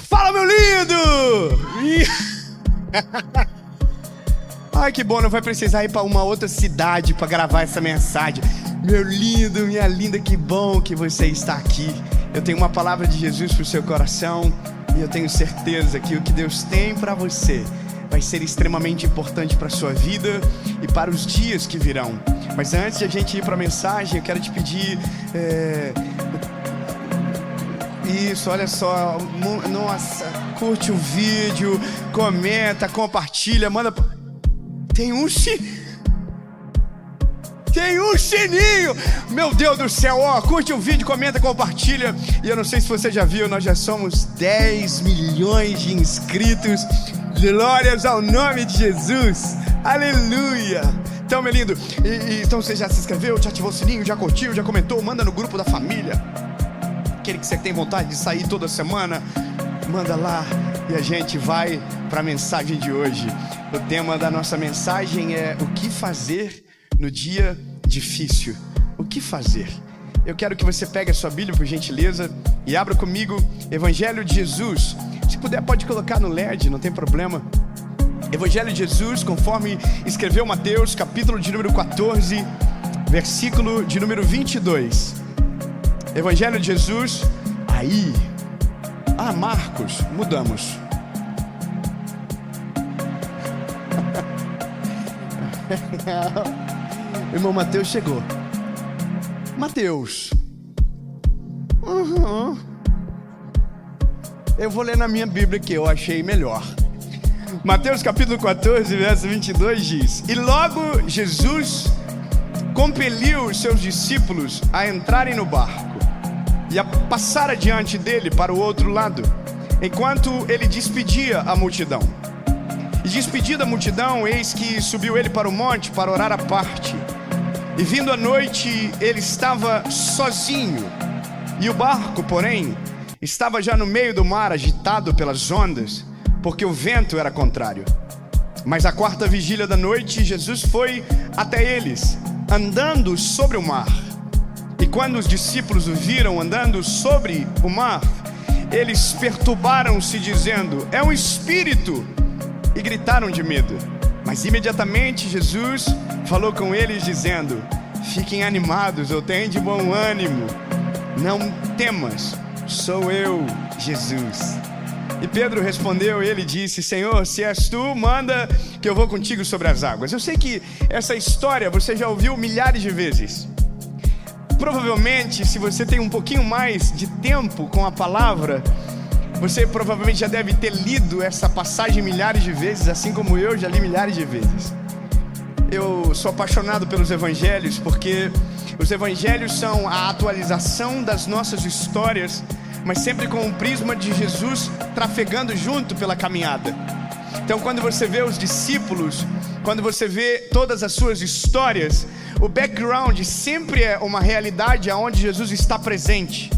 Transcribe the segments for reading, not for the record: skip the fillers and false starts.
Fala, meu lindo! Ai, que bom, não vai precisar ir para uma outra cidade para gravar essa mensagem. Meu lindo, minha linda, que bom que você está aqui. Eu tenho uma palavra de Jesus para o seu coração e eu tenho certeza que o que Deus tem para você vai ser extremamente importante para a sua vida e para os dias que virão. Mas antes de a gente ir para a mensagem, eu quero te pedir... Isso, olha só, nossa, curte o vídeo, comenta, compartilha, manda... Tem um sininho, meu Deus do céu, ó, curte o vídeo, comenta, compartilha. E eu não sei se você já viu, nós já somos 10 milhões de inscritos. Glórias ao nome de Jesus, aleluia. Então, meu lindo, então você já se inscreveu, já ativou o sininho, já curtiu, já comentou, manda no grupo da família. Aquele que você tem vontade de sair toda semana, manda lá e a gente vai para a mensagem de hoje. O tema da nossa mensagem é o que fazer no dia difícil. O que fazer? Eu quero que você pegue a sua Bíblia, por gentileza, e abra comigo Evangelho de Jesus. Se puder, pode colocar no LED, não tem problema. Evangelho de Jesus, conforme escreveu Mateus, capítulo de número 14, versículo de número 22. Evangelho de Jesus, aí. Marcos, mudamos. Irmão Mateus chegou. Mateus. Eu vou ler na minha Bíblia que eu achei melhor. Mateus capítulo 14, verso 22 diz: E logo Jesus compeliu os seus discípulos a entrarem no barco e a passar adiante dele para o outro lado, enquanto ele despedia a multidão. E despedida a multidão, eis que subiu ele para o monte para orar à parte. E vindo a noite, ele estava sozinho. E o barco, porém, estava já no meio do mar, agitado pelas ondas, porque o vento era contrário. Mas à quarta vigília da noite, Jesus foi até eles, andando sobre o mar. E quando os discípulos o viram andando sobre o mar, eles perturbaram-se, dizendo: é um espírito! E gritaram de medo. Mas imediatamente Jesus falou com eles, dizendo: fiquem animados, eu tenho de bom ânimo, não temas, sou eu, Jesus. E Pedro respondeu, ele disse: Senhor, se és tu, manda que eu vou contigo sobre as águas. Eu sei que essa história você já ouviu milhares de vezes. Provavelmente, se você tem um pouquinho mais de tempo com a palavra, você provavelmente já deve ter lido essa passagem milhares de vezes, assim como eu já li milhares de vezes. Eu sou apaixonado pelos evangelhos, porque os evangelhos são a atualização das nossas histórias, mas sempre com o prisma de Jesus trafegando junto pela caminhada. Então, quando você vê os discípulos, quando você vê todas as suas histórias, o background sempre é uma realidade onde Jesus está presente,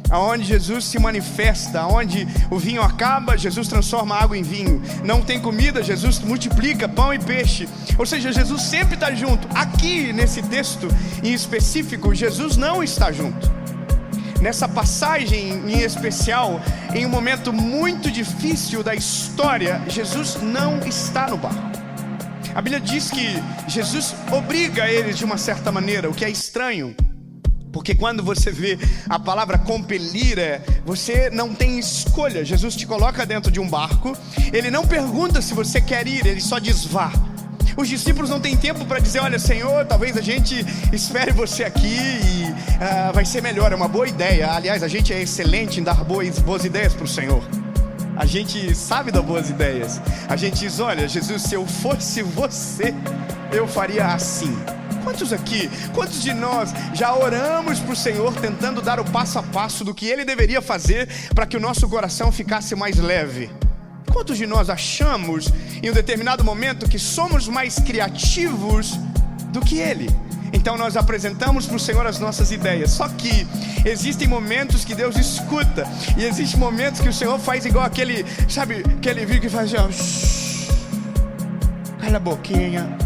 aonde Jesus se manifesta, aonde o vinho acaba, Jesus transforma a água em vinho. Não tem comida, Jesus multiplica pão e peixe. Ou seja, Jesus sempre está junto. Aqui, nesse texto em específico, Jesus não está junto. Nessa passagem em especial, em um momento muito difícil da história, Jesus não está no barco. A Bíblia diz que Jesus obriga eles de uma certa maneira, o que é estranho. Porque quando você vê a palavra compelir, você não tem escolha. Jesus te coloca dentro de um barco, ele não pergunta se você quer ir, ele só diz vá. Os discípulos não têm tempo para dizer: olha, Senhor, talvez a gente espere você aqui e vai ser melhor, é uma boa ideia. Aliás, a gente é excelente em dar boas ideias para o Senhor. A gente sabe dar boas ideias. A gente diz: olha, Jesus, se eu fosse você, eu faria assim. Quantos de nós já oramos para o Senhor tentando dar o passo a passo do que Ele deveria fazer para que o nosso coração ficasse mais leve? Quantos de nós achamos em um determinado momento que somos mais criativos do que Ele? Então nós apresentamos para o Senhor as nossas ideias. Só que existem momentos que Deus escuta, e existem momentos que o Senhor faz igual aquele, sabe, aquele vídeo que faz assim, ó, cala a boquinha,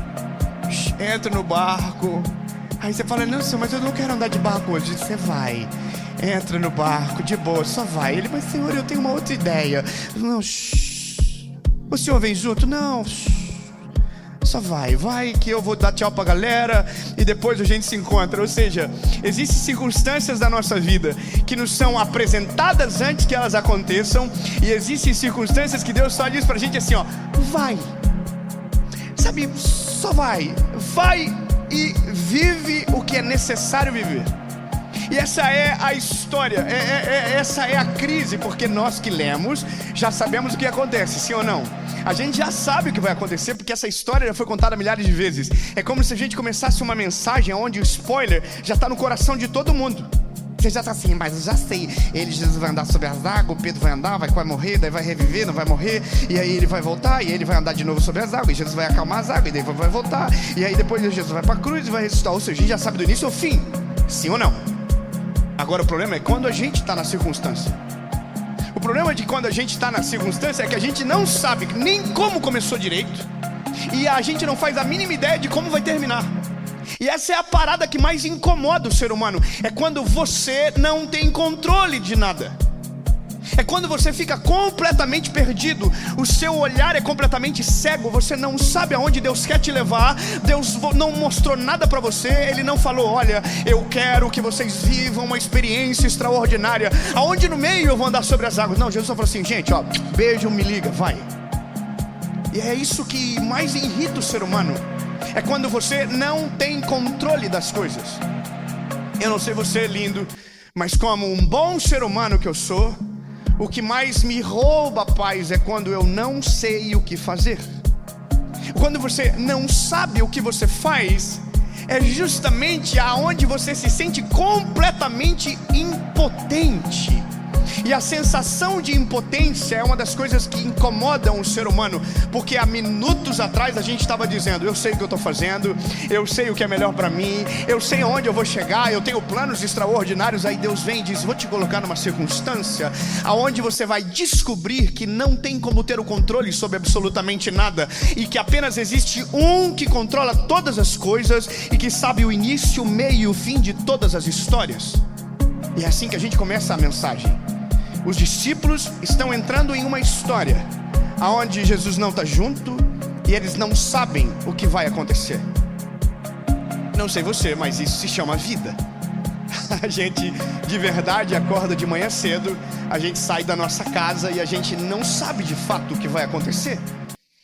entra no barco. Aí você fala: não, Senhor, mas eu não quero andar de barco hoje. Você vai. entra no barco, de boa, só vai. Ele, mas Senhor, eu tenho uma outra ideia. Não, o senhor vem junto? Não, só vai que eu vou dar tchau pra galera e depois a gente se encontra. Ou seja, existem circunstâncias da nossa vida que nos são apresentadas antes que elas aconteçam, e existem circunstâncias que Deus só diz pra gente assim, ó, vai. Sabe, só vai e vive o que é necessário viver. E essa é a história, essa é a crise, porque nós que lemos já sabemos o que acontece, sim ou não? A gente já sabe o que vai acontecer, porque essa história já foi contada milhares de vezes. É como se a gente começasse uma mensagem onde o spoiler já está no coração de todo mundo. Você já está assim, mas eu já sei. Jesus vai andar sobre as águas, o Pedro vai andar, vai morrer, daí vai reviver, não vai morrer. E aí ele vai voltar, e ele vai andar de novo sobre as águas, e Jesus vai acalmar as águas, e daí vai voltar. E aí depois Jesus vai para a cruz e vai ressuscitar. Ou seja, a gente já sabe do início ao fim, sim ou não? Agora o problema é quando a gente está na circunstância. O problema de quando a gente está na circunstância é que a gente não sabe nem como começou direito, e a gente não faz a mínima ideia de como vai terminar. E essa é a parada que mais incomoda o ser humano. É quando você não tem controle de nada. É quando você fica completamente perdido. O seu olhar é completamente cego. Você não sabe aonde Deus quer te levar. Deus não mostrou nada para você. Ele não falou, olha, eu quero que vocês vivam uma experiência extraordinária. Aonde no meio eu vou andar sobre as águas? Não, Jesus só falou assim, gente, ó, beijo, me liga, vai. E é isso que mais irrita o ser humano. É quando você não tem controle das coisas. Eu não sei você, lindo, mas como um bom ser humano que eu sou, o que mais me rouba a paz é quando eu não sei o que fazer. Quando você não sabe o que você faz, é justamente aonde você se sente completamente impotente. E a sensação de impotência é uma das coisas que incomodam o ser humano, porque há minutos atrás a gente estava dizendo, eu sei o que eu estou fazendo, eu sei o que é melhor para mim, eu sei onde eu vou chegar, eu tenho planos extraordinários. Aí Deus vem e diz, vou te colocar numa circunstância aonde você vai descobrir que não tem como ter o controle sobre absolutamente nada, e que apenas existe um que controla todas as coisas e que sabe o início, o meio e o fim de todas as histórias. E é assim que a gente começa a mensagem. Os discípulos estão entrando em uma história aonde Jesus não está junto e eles não sabem o que vai acontecer. Não sei você, mas isso se chama vida. A gente de verdade acorda de manhã cedo, a gente sai da nossa casa e a gente não sabe de fato o que vai acontecer.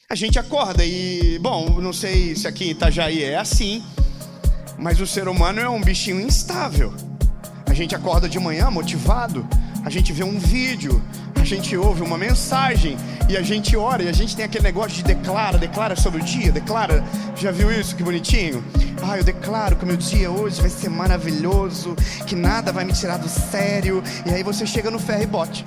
A gente acorda e, bom, não sei se aqui em Itajaí é assim, mas o ser humano é um bichinho instável. A gente acorda de manhã motivado, a gente vê um vídeo, a gente ouve uma mensagem e a gente ora, e a gente tem aquele negócio de declara sobre o dia, declara. Já viu isso? Que bonitinho. Eu declaro que o meu dia hoje vai ser maravilhoso, que nada vai me tirar do sério. E aí você chega no ferry boat.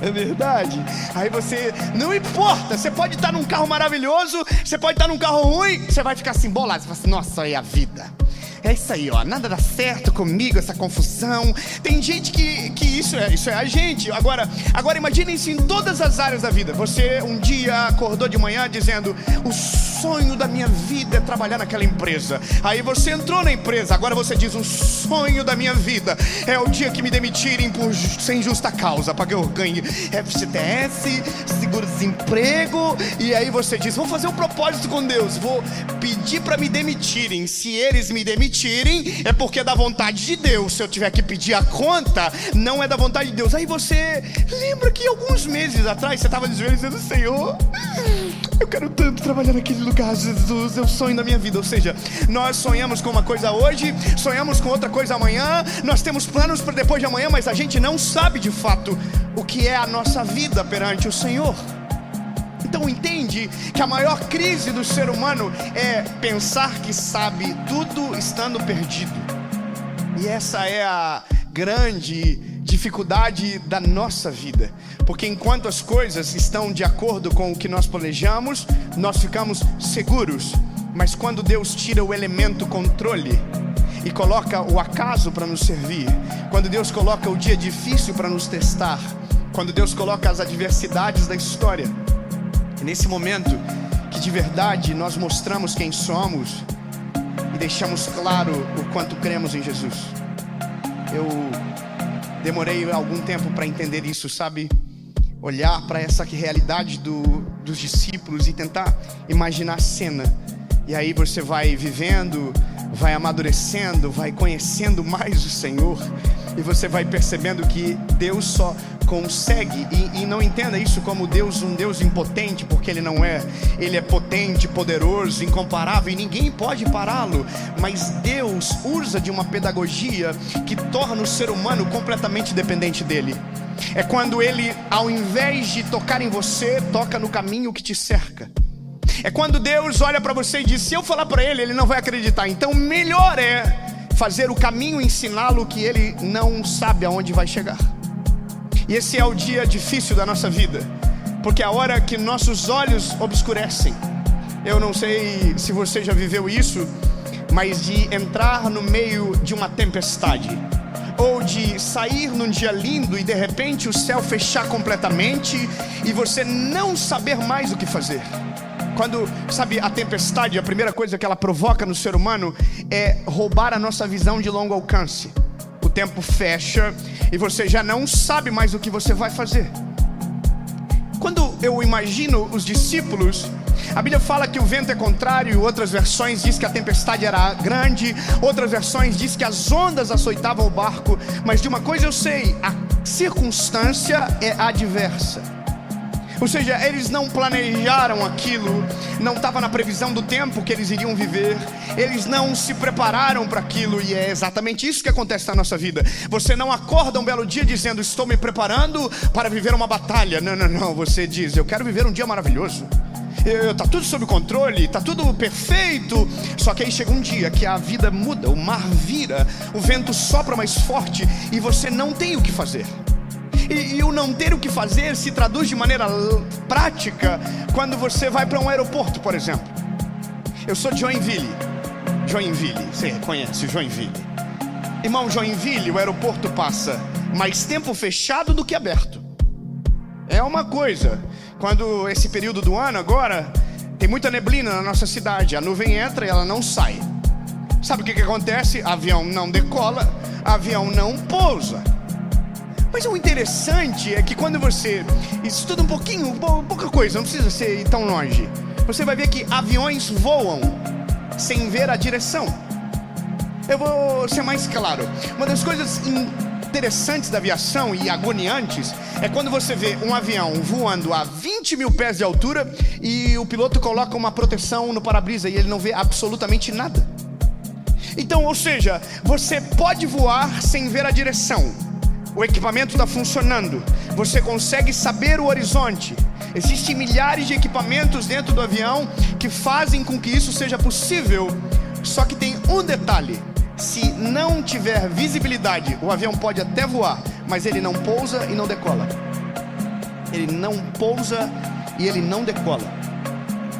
É verdade. Aí você, não importa, você pode estar num carro maravilhoso, você pode estar num carro ruim, você vai ficar assim bolado, você fala assim, nossa, é a vida. É isso aí, ó, nada dá certo comigo, essa confusão. Tem gente que isso é a gente. Agora imagine isso em todas as áreas da vida. Você um dia acordou de manhã dizendo, o sonho da minha vida é trabalhar naquela empresa. Aí você entrou na empresa, agora você diz, o sonho da minha vida é o dia que me demitirem sem justa causa, para que eu ganhe FGTS, seguro-desemprego. E aí você diz, vou fazer um propósito com Deus, vou pedir para me demitirem. Se eles me demitirem, é porque é da vontade de Deus. Se eu tiver que pedir a conta, não é da vontade de Deus. Aí você lembra que alguns meses atrás você estava dizendo, Senhor, eu quero tanto trabalhar naquele lugar, Jesus, é o sonho da minha vida. Ou seja, nós sonhamos com uma coisa hoje, sonhamos com outra coisa amanhã, nós temos planos para depois de amanhã, mas a gente não sabe de fato o que é a nossa vida perante o Senhor. Então entende que a maior crise do ser humano é pensar que sabe tudo estando perdido. E essa é a grande dificuldade da nossa vida, porque enquanto as coisas estão de acordo com o que nós planejamos, nós ficamos seguros. Mas quando Deus tira o elemento controle e coloca o acaso para nos servir, quando Deus coloca o dia difícil para nos testar, quando Deus coloca as adversidades da história, nesse momento que de verdade nós mostramos quem somos, e deixamos claro o quanto cremos em Jesus. Eu demorei algum tempo para entender isso, sabe? Olhar para essa realidade dos discípulos e tentar imaginar a cena. E aí você vai vivendo, vai amadurecendo, vai conhecendo mais o Senhor, e você vai percebendo que Deus só consegue, e não entenda isso como Deus, um Deus impotente, porque Ele não é. Ele é potente, poderoso, incomparável, e ninguém pode pará-lo. Mas Deus usa de uma pedagogia que torna o ser humano completamente dependente dele. É quando Ele, ao invés de tocar em você, toca no caminho que te cerca. É quando Deus olha para você e diz: se eu falar para ele, ele não vai acreditar. Então melhor é fazer o caminho, ensiná-lo, que ele não sabe aonde vai chegar. E esse é o dia difícil da nossa vida, porque é a hora que nossos olhos obscurecem. Eu não sei se você já viveu isso, mas de entrar no meio de uma tempestade, ou de sair num dia lindo e de repente o céu fechar completamente e você não saber mais o que fazer. Quando, sabe, a tempestade, a primeira coisa que ela provoca no ser humano é roubar a nossa visão de longo alcance. O tempo fecha e você já não sabe mais o que você vai fazer. Quando eu imagino os discípulos, a Bíblia fala que o vento é contrário, outras versões diz que a tempestade era grande, outras versões diz que as ondas açoitavam o barco. Mas de uma coisa eu sei, a circunstância é adversa. Ou seja, eles não planejaram aquilo, não estava na previsão do tempo que eles iriam viver, eles não se prepararam para aquilo, e é exatamente isso que acontece na nossa vida. Você não acorda um belo dia dizendo: estou me preparando para viver uma batalha. Não, você diz: eu quero viver um dia maravilhoso. Está tudo sob controle, está tudo perfeito. Só que aí chega um dia que a vida muda, o mar vira, o vento sopra mais forte e você não tem o que fazer. E o não ter o que fazer se traduz de maneira prática quando você vai para um aeroporto, por exemplo. Eu sou de Joinville, você conhece Joinville? Irmão, Joinville, o aeroporto passa mais tempo fechado do que aberto. É uma coisa. Quando esse período do ano agora, tem muita neblina na nossa cidade, a nuvem entra e ela não sai. Sabe o que acontece? Avião não decola, avião não pousa. Mas o interessante é que quando você estuda um pouquinho, pouca coisa, não precisa ser tão longe, você vai ver que aviões voam sem ver a direção. Eu vou ser mais claro. Uma das coisas interessantes da aviação e agoniantes é quando você vê um avião voando a 20 mil pés de altura e o piloto coloca uma proteção no para-brisa e ele não vê absolutamente nada. Então, ou seja, você pode voar sem ver a direção. O equipamento está funcionando, você consegue saber o horizonte. Existem milhares de equipamentos dentro do avião que fazem com que isso seja possível. Só que tem um detalhe: se não tiver visibilidade, o avião pode até voar, mas ele não pousa e não decola. Ele não pousa e ele não decola.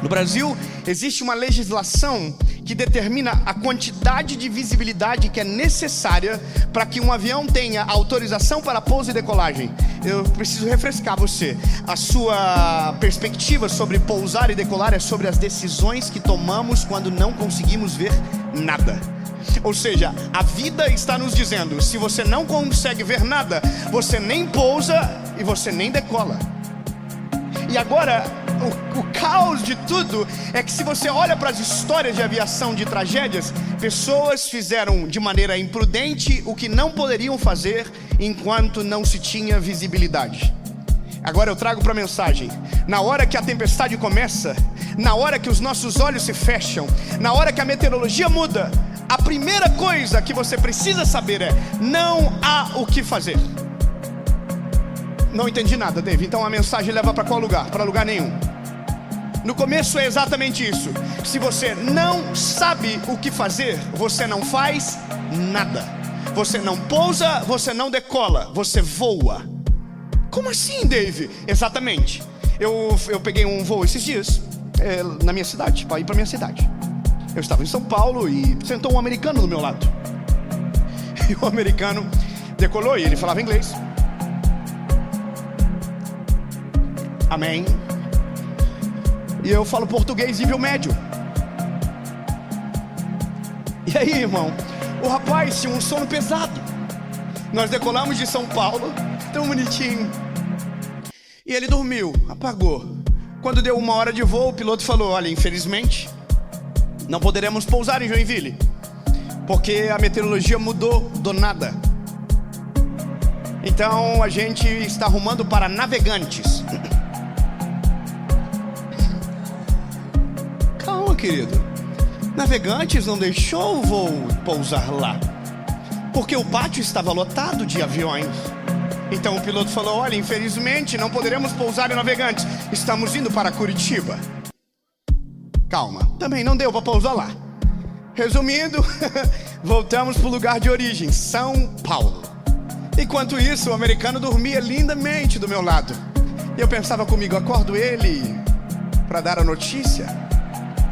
No Brasil, existe uma legislação que determina a quantidade de visibilidade que é necessária para que um avião tenha autorização para pouso e decolagem. Eu preciso refrescar você. A sua perspectiva sobre pousar e decolar é sobre as decisões que tomamos quando não conseguimos ver nada. Ou seja, a vida está nos dizendo: se você não consegue ver nada, você nem pousa e você nem decola. E agora, o caos de tudo é que se você olha para as histórias de aviação, de tragédias, pessoas fizeram de maneira imprudente o que não poderiam fazer enquanto não se tinha visibilidade. Agora eu trago para a mensagem: na hora que a tempestade começa, na hora que os nossos olhos se fecham, na hora que a meteorologia muda, a primeira coisa que você precisa saber é: não há o que fazer. Não entendi nada, Dave. Então a mensagem leva para qual lugar? Para lugar nenhum. No começo é exatamente isso. Se você não sabe o que fazer, você não faz nada. Você não pousa, você não decola, você voa. Como assim, Dave? Exatamente. Eu peguei um voo esses dias na minha cidade, para ir para minha cidade. Eu estava em São Paulo e sentou um americano do meu lado. E o americano decolou e ele falava inglês. Amém. E eu falo português nível médio. E aí, irmão, o rapaz tinha um sono pesado. Nós decolamos de São Paulo, tão bonitinho, e ele dormiu, apagou. Quando deu 1 hora de voo, o piloto falou: olha, infelizmente não poderemos pousar em Joinville, porque a meteorologia mudou do nada. Então a gente está arrumando para Navegantes. Calma, querido. Navegantes não deixou o voo pousar lá, porque o pátio estava lotado de aviões. Então o piloto falou: olha, infelizmente não poderemos pousar em Navegantes, estamos indo para Curitiba. Calma, também não deu para pousar lá. Resumindo, voltamos para o lugar de origem, São Paulo. Enquanto isso, o americano dormia lindamente do meu lado. E eu pensava comigo: acordo ele para dar a notícia?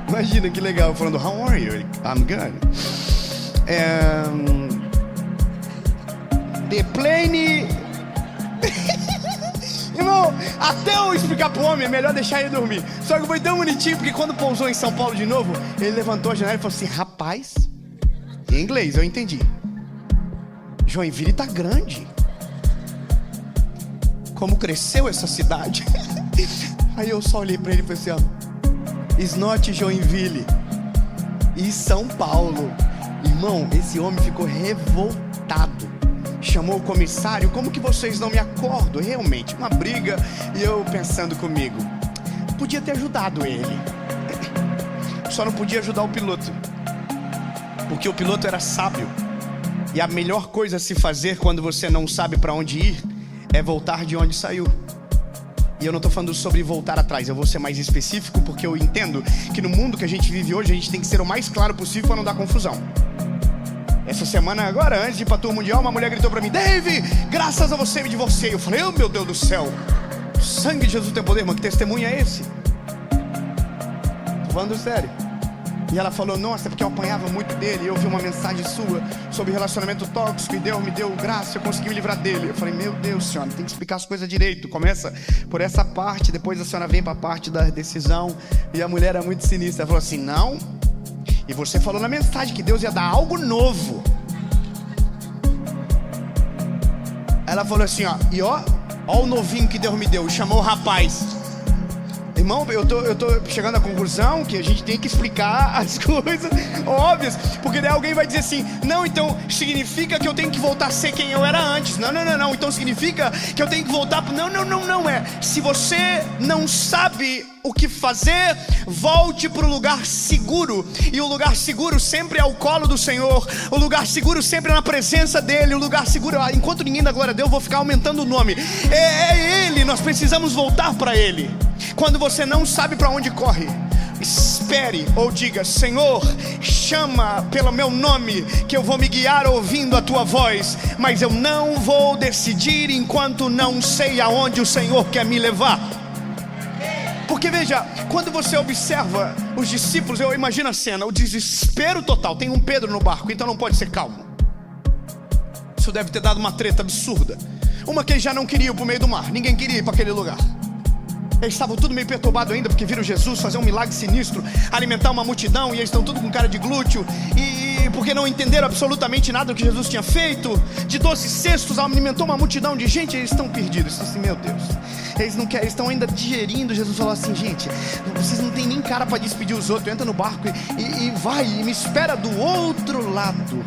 Imagina que legal, falando: how are you? I'm good. The plane... Irmão, até eu explicar pro homem, é melhor deixar ele dormir. Só que foi tão bonitinho, porque quando pousou em São Paulo de novo, ele levantou a janela e falou assim: rapaz, em inglês, eu entendi, Joinville tá grande. Como cresceu essa cidade. Aí eu só olhei pra ele e falei assim: ó, it's not Joinville, e São Paulo. Irmão, esse homem ficou revoltado. Chamou o comissário: como que vocês não me acordam? Realmente, uma briga. E eu pensando comigo, podia ter ajudado ele, só não podia ajudar o piloto, porque o piloto era sábio. E a melhor coisa a se fazer quando você não sabe para onde ir é voltar de onde saiu. E eu não estou falando sobre voltar atrás, eu vou ser mais específico, porque eu entendo que no mundo que a gente vive hoje, a gente tem que ser o mais claro possível para não dar confusão. Essa semana agora, antes de ir pra Tour Mundial, uma mulher gritou pra mim: Dave, graças a você me divorciei. Eu falei: oh meu Deus do céu, o sangue de Jesus tem poder, irmão. Que testemunho é esse? Tô falando sério. E ela falou: nossa, é porque eu apanhava muito dele, e eu vi uma mensagem sua sobre relacionamento tóxico, e Deus me deu graça, eu consegui me livrar dele. Eu falei: meu Deus, senhora, tem que explicar as coisas direito. Começa por essa parte, depois a senhora vem pra parte da decisão. E a mulher era muito sinistra, ela falou assim: não, e você falou na mensagem que Deus ia dar algo novo. Ela falou assim: ó, e ó o novinho que Deus me deu. Chamou o rapaz. Irmão, eu tô chegando à conclusão que a gente tem que explicar as coisas óbvias, porque daí alguém vai dizer assim: não, então significa que eu tenho que voltar a ser quem eu era antes. Não, então significa que eu tenho que voltar pro... Não é. Se você não sabe o que fazer, volte para o lugar seguro. E o lugar seguro sempre é o colo do Senhor. O lugar seguro sempre é na presença dEle. O lugar seguro, enquanto ninguém dá glória a Deus, eu vou ficar aumentando o nome. É Ele, nós precisamos voltar para Ele. Quando você não sabe para onde corre, espere ou diga: Senhor, chama pelo meu nome, que eu vou me guiar ouvindo a tua voz. Mas eu não vou decidir enquanto não sei aonde o Senhor quer me levar. Porque veja, quando você observa os discípulos, eu imagino a cena, o desespero total. Tem um Pedro no barco, então não pode ser calmo. Isso deve ter dado uma treta absurda. Uma que eles já não queriam ir para o meio do mar. Ninguém queria ir para aquele lugar. Eles estavam tudo meio perturbado ainda, porque viram Jesus fazer um milagre sinistro, alimentar uma multidão, e eles estão tudo com cara de glúteo, e porque não entenderam absolutamente nada do que Jesus tinha feito. De 12 cestos alimentou uma multidão de gente, e eles estão perdidos. Estão assim: meu Deus, eles não querem, eles estão ainda digerindo. Jesus falou assim: gente, vocês não tem nem cara para despedir os outros. Entra no barco e vai, e me espera do outro lado.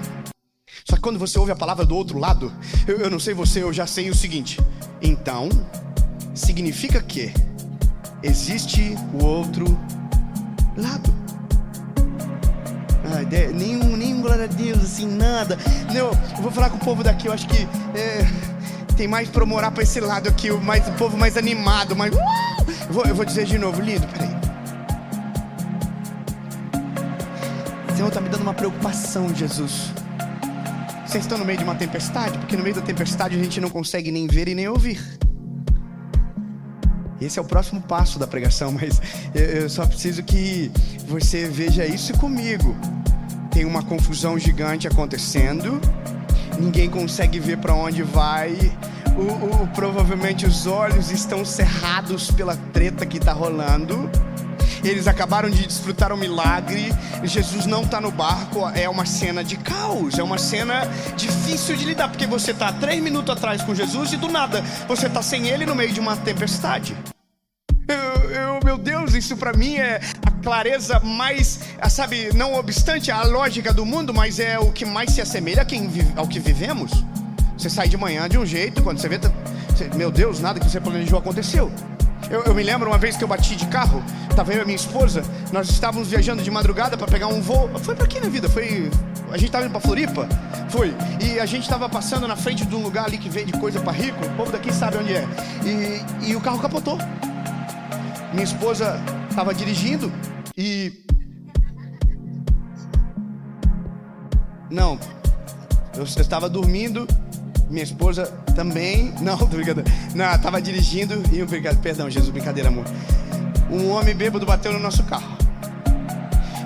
Só que quando você ouve a palavra do outro lado, eu não sei você, eu já sei o seguinte: então significa que existe o outro lado. Nem glória a Deus, assim, nada. Não, eu vou falar com o povo daqui, eu acho que tem mais pra eu morar pra esse lado aqui, o povo mais animado, mais... Eu vou dizer de novo, lindo, peraí. O Senhor tá me dando uma preocupação, Jesus. Vocês estão no meio de uma tempestade? Porque no meio da tempestade a gente não consegue nem ver e nem ouvir. Esse é o próximo passo da pregação, mas eu só preciso que você veja isso comigo. Tem uma confusão gigante acontecendo, ninguém consegue ver para onde vai. Provavelmente os olhos estão cerrados pela treta que está rolando. Eles acabaram de desfrutar um milagre. Jesus não está no barco. É uma cena de caos, é uma cena difícil de lidar, porque você está 3 minutos atrás com Jesus e do nada você está sem ele no meio de uma tempestade. Meu Deus, isso para mim é a clareza mais, sabe, não obstante a lógica do mundo, mas é o que mais se assemelha ao que vivemos. Você sai de manhã de um jeito, quando você vê, meu Deus, nada que você planejou aconteceu. Eu me lembro uma vez que eu bati de carro, estava eu e minha esposa, nós estávamos viajando de madrugada para pegar um voo. Foi para quê na vida? A gente estava indo para Floripa? Foi. E a gente estava passando na frente de um lugar ali que vende coisa para rico. O povo daqui sabe onde é. E o carro capotou. Minha esposa estava dirigindo e... Não, eu estava dormindo. Minha esposa também... Não, tô brincando. Não, estava dirigindo e... Perdão, Jesus, brincadeira, amor. Um homem bêbado bateu no nosso carro.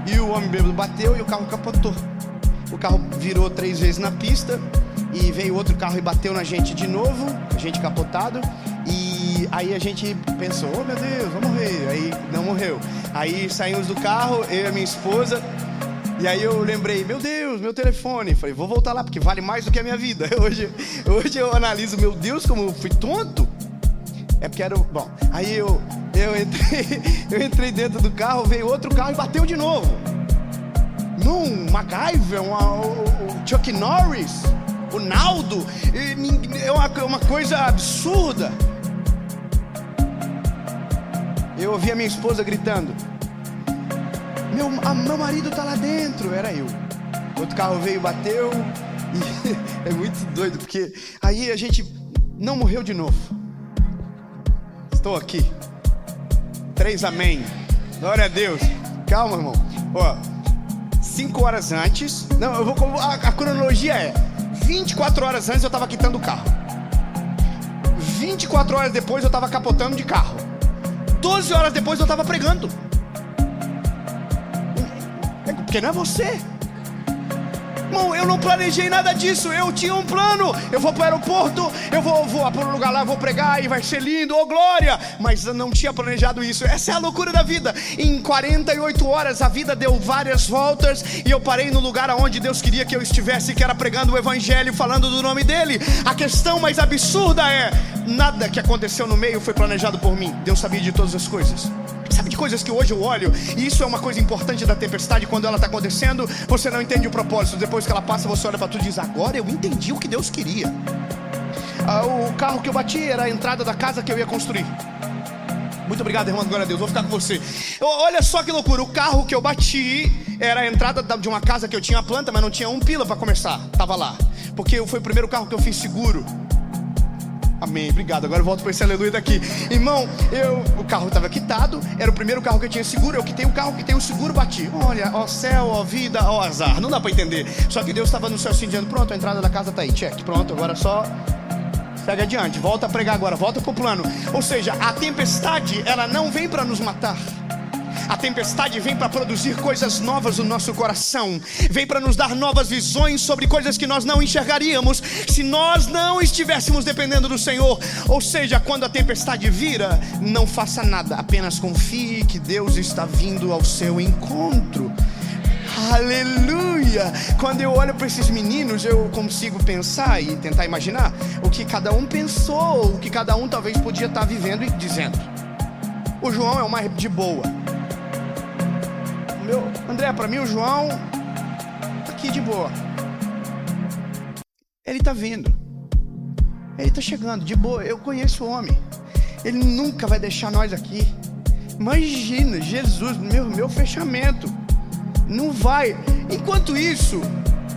E o homem bêbado bateu e o carro capotou. O carro virou 3 vezes na pista. E veio outro carro e bateu na gente de novo. A gente capotado. E aí a gente pensou, oh meu Deus, vou morrer. Aí não morreu. Aí saímos do carro, eu e a minha esposa. E aí eu lembrei, meu Deus, meu telefone. Falei, vou voltar lá porque vale mais do que a minha vida. Hoje eu analiso, meu Deus, como eu fui tonto. É porque era... Bom, aí eu entrei dentro do carro, veio outro carro e bateu de novo. Não, MacGyver, o Chuck Norris, o Naldo. É uma coisa absurda. Eu ouvi a minha esposa gritando, meu marido tá lá dentro. Era eu. Outro carro veio, bateu. E é muito doido, porque aí a gente não morreu de novo. Estou aqui. 3 amém. Glória a Deus. Calma, irmão. 5 horas antes. Não, a cronologia é 24 horas antes eu estava quitando o carro. 24 horas depois eu estava capotando de carro. 12 horas depois eu estava pregando. Porque não é você. Irmão, eu não planejei nada disso. Eu tinha um plano. Eu vou para o aeroporto, eu vou para um lugar lá, vou pregar e vai ser lindo, oh glória. Mas eu não tinha planejado isso. Essa é a loucura da vida. Em 48 horas a vida deu várias voltas e eu parei no lugar onde Deus queria que eu estivesse, que era pregando o evangelho, falando do nome dele. A questão mais absurda é, nada que aconteceu no meio foi planejado por mim. Deus sabia de todas as coisas. Sabe de coisas que hoje eu olho, e isso é uma coisa importante da tempestade. Quando ela está acontecendo, você não entende o propósito. Depois que ela passa, você olha para tudo e diz, agora eu entendi o que Deus queria. O carro que eu bati era a entrada da casa que eu ia construir. Muito obrigado, irmão, glória a Deus, vou ficar com você. Olha só que loucura, o carro que eu bati era a entrada de uma casa que eu tinha a planta, mas não tinha um pila para começar. Tava lá, porque foi o primeiro carro que eu fiz seguro. Amém, obrigado, agora eu volto para esse aleluia daqui. Irmão, o carro estava quitado, era o primeiro carro que eu tinha seguro. Eu quitei o carro que tem o seguro, bati. Olha, ó céu, ó vida, ó azar. Não dá para entender. Só que Deus estava no céu assim, dizendo, pronto, a entrada da casa tá aí, check. Pronto, agora só segue adiante, volta a pregar agora, volta pro plano. Ou seja, a tempestade, ela não vem para nos matar. A tempestade vem para produzir coisas novas no nosso coração. Vem para nos dar novas visões sobre coisas que nós não enxergaríamos se nós não estivéssemos dependendo do Senhor. Ou seja, quando a tempestade vira, não faça nada, apenas confie que Deus está vindo ao seu encontro. Aleluia! Quando eu olho para esses meninos, eu consigo pensar e tentar imaginar o que cada um pensou, o que cada um talvez podia estar vivendo e dizendo. O João é o mais de boa. André, para mim o João aqui de boa. Ele tá vindo. Ele tá chegando de boa. Eu conheço o homem. Ele nunca vai deixar nós aqui. Imagina, Jesus, meu fechamento. Não vai. Enquanto isso,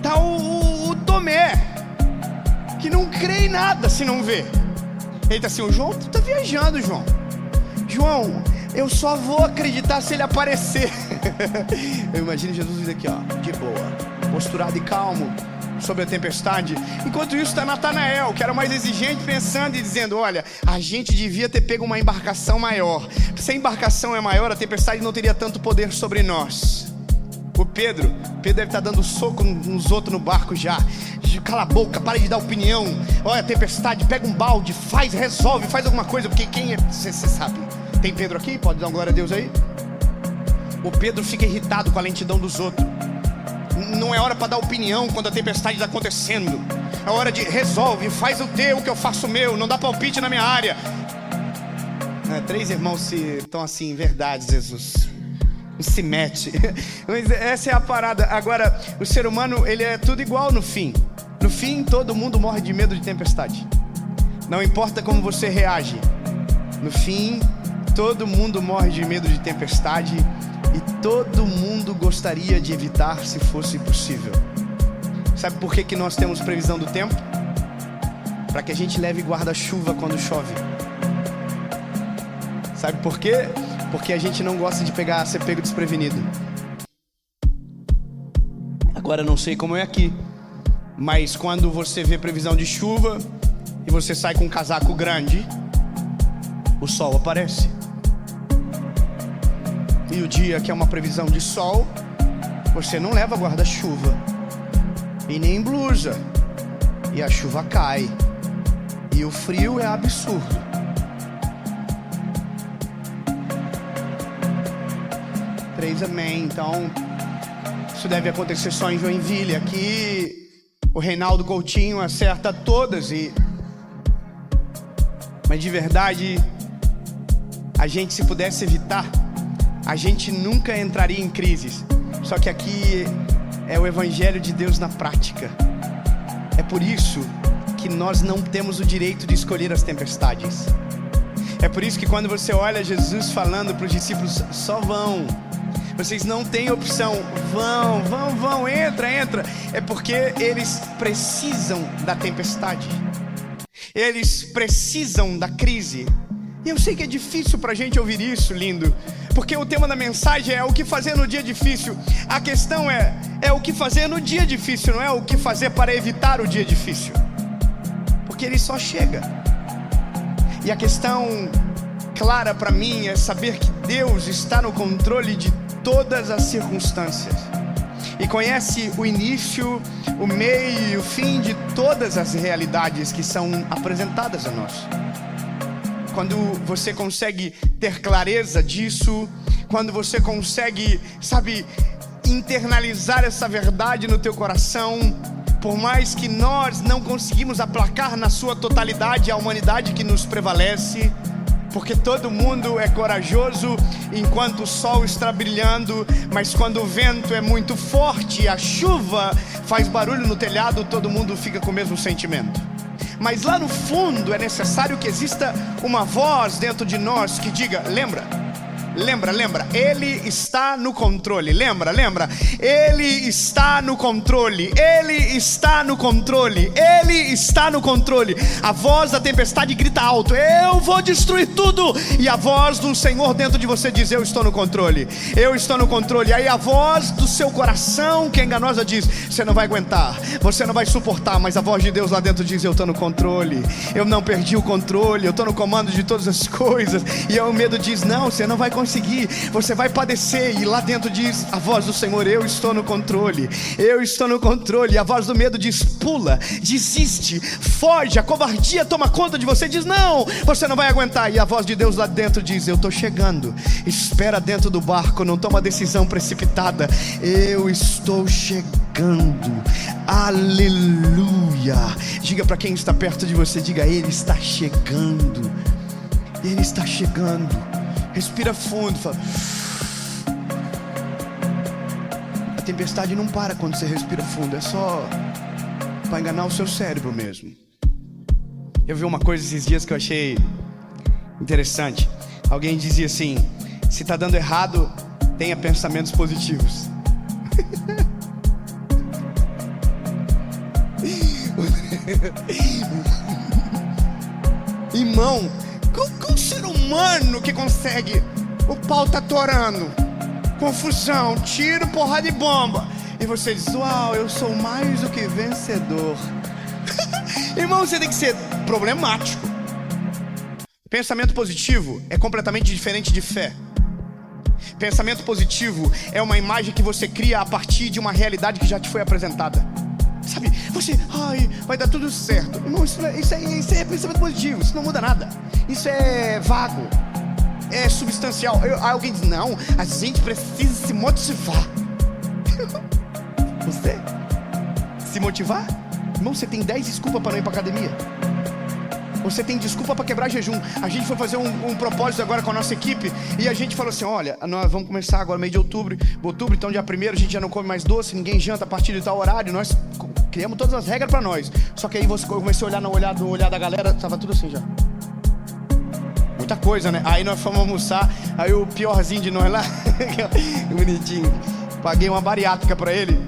tá o Tomé, que não crê em nada se não vê. Ele tá assim, o João, tu tá viajando, João. João, eu só vou acreditar se ele aparecer. Eu imagino Jesus vindo aqui, ó, de boa, posturado e calmo sobre a tempestade. Enquanto isso está Natanael, que era mais exigente, pensando e dizendo, olha, a gente devia ter pego uma embarcação maior. Se a embarcação é maior, a tempestade não teria tanto poder sobre nós. O Pedro deve estar dando soco nos outros no barco já. Cala a boca, para de dar opinião. Olha a tempestade, pega um balde, resolve, faz alguma coisa. Porque quem é, você sabe. Tem Pedro aqui? Pode dar uma glória a Deus aí? O Pedro fica irritado com a lentidão dos outros. Não é hora para dar opinião quando a tempestade está acontecendo. É hora de resolve, faz o teu que eu faço o meu. Não dá palpite na minha área. 3 irmãos estão assim, verdade, Jesus. Se mete. Mas essa é a parada. Agora, o ser humano, ele é tudo igual no fim. No fim, todo mundo morre de medo de tempestade. Não importa como você reage. No fim, todo mundo morre de medo de tempestade. E todo mundo gostaria de evitar se fosse possível. Sabe por que nós temos previsão do tempo? Para que a gente leve guarda-chuva quando chove. Sabe por quê? Porque a gente não gosta de ser pego desprevenido. Agora não sei como é aqui, mas quando você vê previsão de chuva e você sai com um casaco grande, o sol aparece. E o dia que é uma previsão de sol, você não leva guarda-chuva e nem blusa, e a chuva cai, e o frio é absurdo. Amém. Então, isso deve acontecer só em Joinville. Aqui, o Reinaldo Coutinho acerta todas. Mas de verdade, a gente, se pudesse evitar, a gente nunca entraria em crises. Só que aqui é o Evangelho de Deus na prática. É por isso que nós não temos o direito de escolher as tempestades. É por isso que quando você olha Jesus falando para os discípulos, só vão. Vocês não têm opção, vão, entra. É porque eles precisam da tempestade. Eles precisam da crise. E eu sei que é difícil pra gente ouvir isso, lindo, porque o tema da mensagem é o que fazer no dia difícil. A questão é o que fazer no dia difícil, não é o que fazer para evitar o dia difícil. Porque ele só chega. E a questão clara para mim é saber que Deus está no controle de todas as circunstâncias e conhece o início, o meio e o fim de todas as realidades que são apresentadas a nós. Quando você consegue ter clareza disso, quando você consegue, internalizar essa verdade no teu coração, por mais que nós não conseguimos aplacar na sua totalidade a humanidade que nos prevalece, porque todo mundo é corajoso enquanto o sol está brilhando, mas quando o vento é muito forte e a chuva faz barulho no telhado, todo mundo fica com o mesmo sentimento. Mas lá no fundo é necessário que exista uma voz dentro de nós que diga, lembra, Ele está no controle, lembra, Ele está no controle, Ele está no controle, Ele está no controle. A voz da tempestade grita alto, eu vou destruir tudo. E a voz do Senhor dentro de você diz, eu estou no controle, eu estou no controle. Aí a voz do seu coração, que é enganosa, diz, você não vai aguentar, você não vai suportar. Mas a voz de Deus lá dentro diz, eu estou no controle, eu não perdi o controle, eu estou no comando de todas as coisas. E o medo diz, não, você não vai conseguir, você vai padecer. E lá dentro diz a voz do Senhor, eu estou no controle, eu estou no controle. E a voz do medo diz, pula, desiste, foge. A covardia toma conta de você, diz, não, você não vai aguentar. E a voz de Deus lá dentro diz, eu estou chegando, espera dentro do barco, não toma decisão precipitada, eu estou chegando. Aleluia. Diga para quem está perto de você, diga, Ele está chegando, Ele está chegando. Respira fundo, fala. A tempestade não para quando você respira fundo, é só para enganar o seu cérebro mesmo. Eu vi uma coisa esses dias que eu achei interessante. Alguém dizia assim, se está dando errado, tenha pensamentos positivos. Irmão, qual ser humano que consegue? O pau tá torando, confusão, tiro, porrada e bomba, e você diz, uau, eu sou mais do que vencedor. Irmão, você tem que ser problemático. Pensamento positivo é completamente diferente de fé. Pensamento positivo é uma imagem que você cria a partir de uma realidade que já te foi apresentada. Sabe, você, vai dar tudo certo. Irmão, isso é pensamento positivo, isso não muda nada. Isso é vago. é substancial. Alguém diz, não, a gente precisa se motivar. Você se motivar? Irmão, você tem 10 desculpas para não ir para academia. Você tem desculpa para quebrar jejum. A gente foi fazer um propósito agora com a nossa equipe, e a gente falou assim, olha, nós vamos começar agora meio de outubro, então dia 1º a gente já não come mais doce, ninguém janta a partir de tal horário. Nós criamos todas as regras para nós. Só que aí eu comecei a olhar no olhar da galera, tava tudo assim já. Muita coisa, né? Aí nós fomos almoçar, aí o piorzinho de nós lá, bonitinho, paguei uma bariátrica para ele.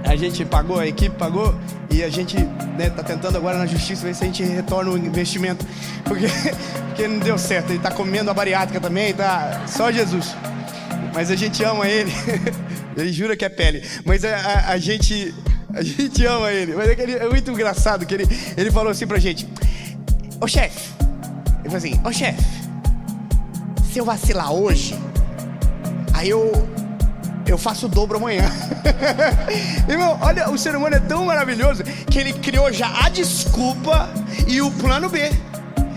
A gente pagou, a equipe pagou, e a gente, né, tá tentando agora na justiça ver se a gente retorna o investimento, porque não deu certo. Ele tá comendo a bariátrica também, tá só Jesus. Mas a gente ama ele. Ele jura que é pele, mas a gente ama ele. Mas é muito engraçado que ele falou assim pra gente: ô chefe, ele falou assim, ô chefe, se eu vacilar hoje, aí eu faço o dobro amanhã. Irmão, olha, o ser humano é tão maravilhoso que ele criou já a desculpa e o plano B.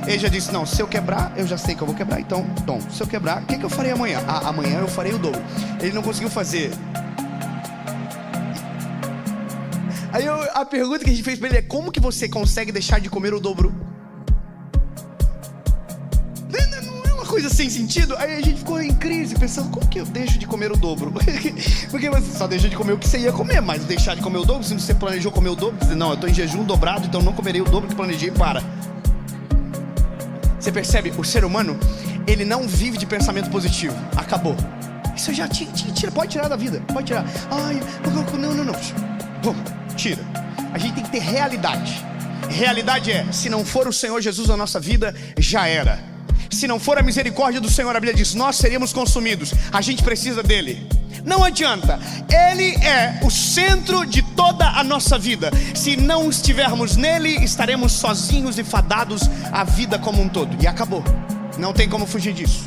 Ele já disse, não, se eu quebrar, eu já sei que eu vou quebrar. Então, se eu quebrar, o que eu farei amanhã? Amanhã eu farei o dobro. Ele não conseguiu fazer. Aí a pergunta que a gente fez pra ele é: como que você consegue deixar de comer o dobro? Coisa sem sentido. Aí a gente ficou em crise, pensando, como que eu deixo de comer o dobro? Porque você só deixa de comer o que você ia comer, mas deixar de comer o dobro, se você planejou comer o dobro, você diz, não, eu estou em jejum dobrado, então não comerei o dobro que planejei, para. Você percebe? O ser humano, ele não vive de pensamento positivo. Acabou. Isso já tira, pode tirar da vida, pode tirar. Ai, não. Tira. A gente tem que ter realidade. Realidade é, se não for o Senhor Jesus na nossa vida, já era. Se não for a misericórdia do Senhor, a Bíblia diz, nós seríamos consumidos. A gente precisa dele. Não adianta. Ele é o centro de toda a nossa vida. Se não estivermos nele, estaremos sozinhos e fadados à vida como um todo. E acabou. Não tem como fugir disso.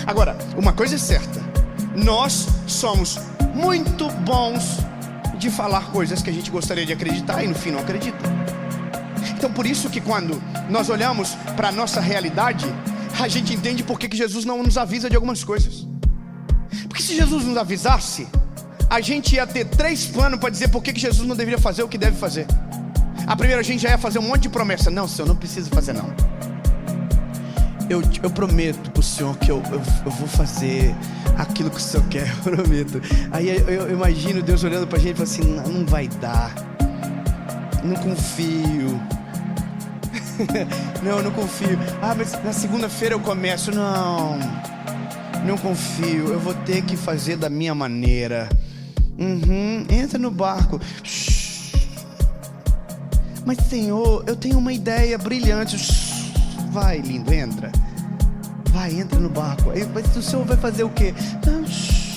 Agora, uma coisa é certa: nós somos muito bons de falar coisas que a gente gostaria de acreditar e no fim não acredita. Então por isso que quando nós olhamos para a nossa realidade, a gente entende por que Jesus não nos avisa de algumas coisas. Porque se Jesus nos avisasse, a gente ia ter 3 planos para dizer por que Jesus não deveria fazer o que deve fazer. A primeira, a gente já ia fazer um monte de promessa. Não, Senhor, não precisa fazer não. Eu prometo pro Senhor que eu vou fazer aquilo que o Senhor quer, eu prometo. Aí eu imagino Deus olhando pra gente e falando assim, não vai dar, não confio. Não confio. Mas na segunda-feira eu começo. Não confio. Eu vou ter que fazer da minha maneira. Entra no barco. Mas Senhor, eu tenho uma ideia brilhante. Vai, lindo, entra. Vai, entra no barco. Mas o Senhor vai fazer o quê?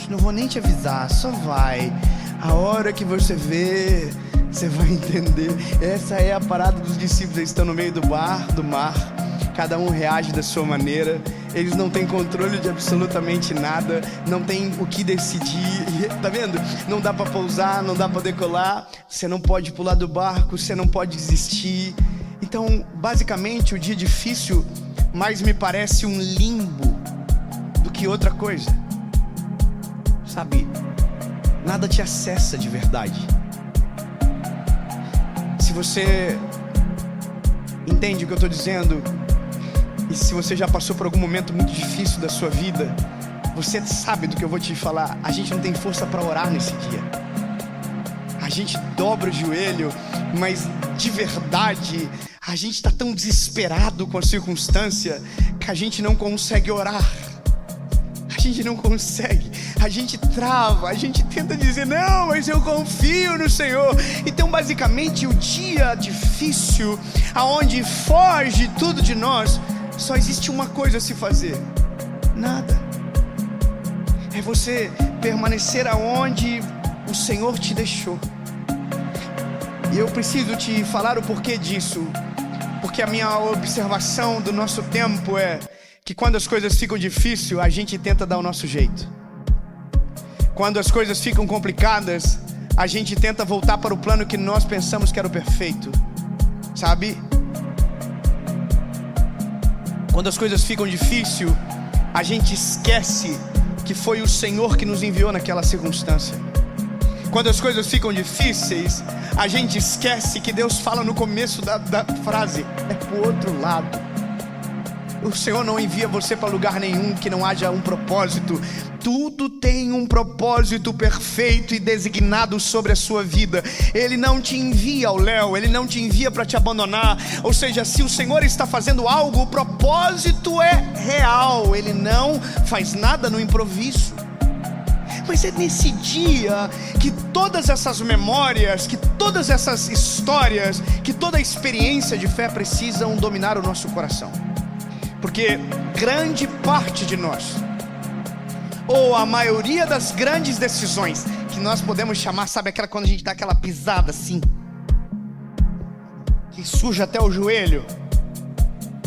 Não vou nem te avisar, só vai. A hora que você vê, você vai entender. Essa é a parada dos discípulos. Eles estão no meio do mar. Cada um reage da sua maneira. Eles não têm controle de absolutamente nada. Não tem o que decidir. Tá vendo? Não dá pra pousar, não dá pra decolar. Você não pode pular do barco, você não pode desistir. Então, basicamente, o dia difícil mais me parece um limbo do que outra coisa. Sabe? Nada te acessa de verdade. Se você entende o que eu estou dizendo, e se você já passou por algum momento muito difícil da sua vida, você sabe do que eu vou te falar. A gente não tem força para orar nesse dia. A gente dobra o joelho, mas de verdade, a gente está tão desesperado com a circunstância que a gente não consegue orar. A gente não consegue, a gente trava, a gente tenta dizer, não, mas eu confio no Senhor. Então basicamente o dia difícil, aonde foge tudo de nós, só existe uma coisa a se fazer: nada. É você permanecer aonde o Senhor te deixou. E eu preciso te falar o porquê disso, porque a minha observação do nosso tempo é que quando as coisas ficam difíceis, a gente tenta dar o nosso jeito. Quando as coisas ficam complicadas, a gente tenta voltar para o plano que nós pensamos que era o perfeito. Sabe? Quando as coisas ficam difíceis, a gente esquece que foi o Senhor que nos enviou naquela circunstância. Quando as coisas ficam difíceis, a gente esquece que Deus fala no começo da frase: é pro outro lado. O Senhor não envia você para lugar nenhum que não haja um propósito. Tudo tem um propósito perfeito e designado sobre a sua vida. Ele não te envia ao léu, Ele não te envia para te abandonar. Ou seja, se o Senhor está fazendo algo, o propósito é real. Ele não faz nada no improviso. Mas é nesse dia que todas essas memórias, que todas essas histórias, que toda a experiência de fé precisam dominar o nosso coração. Porque grande parte de nós, ou a maioria das grandes decisões que nós podemos chamar, sabe aquela quando a gente dá aquela pisada assim, que suja até o joelho?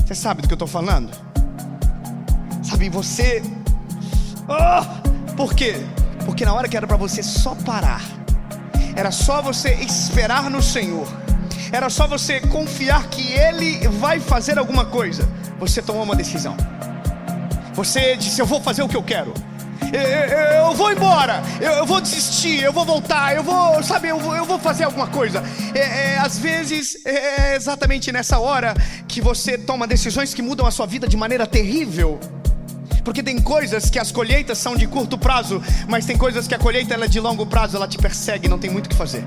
Você sabe do que eu estou falando? Sabe, você... Por quê? Porque na hora que era para você só parar, era só você esperar no Senhor, era só você confiar que Ele vai fazer alguma coisa, você tomou uma decisão. Você disse: eu vou fazer o que eu quero, eu vou embora, eu vou desistir, eu vou voltar, eu vou fazer alguma coisa. Às vezes é exatamente nessa hora que você toma decisões que mudam a sua vida de maneira terrível. Porque tem coisas que as colheitas são de curto prazo, mas tem coisas que a colheita ela é de longo prazo, ela te persegue, não tem muito o que fazer.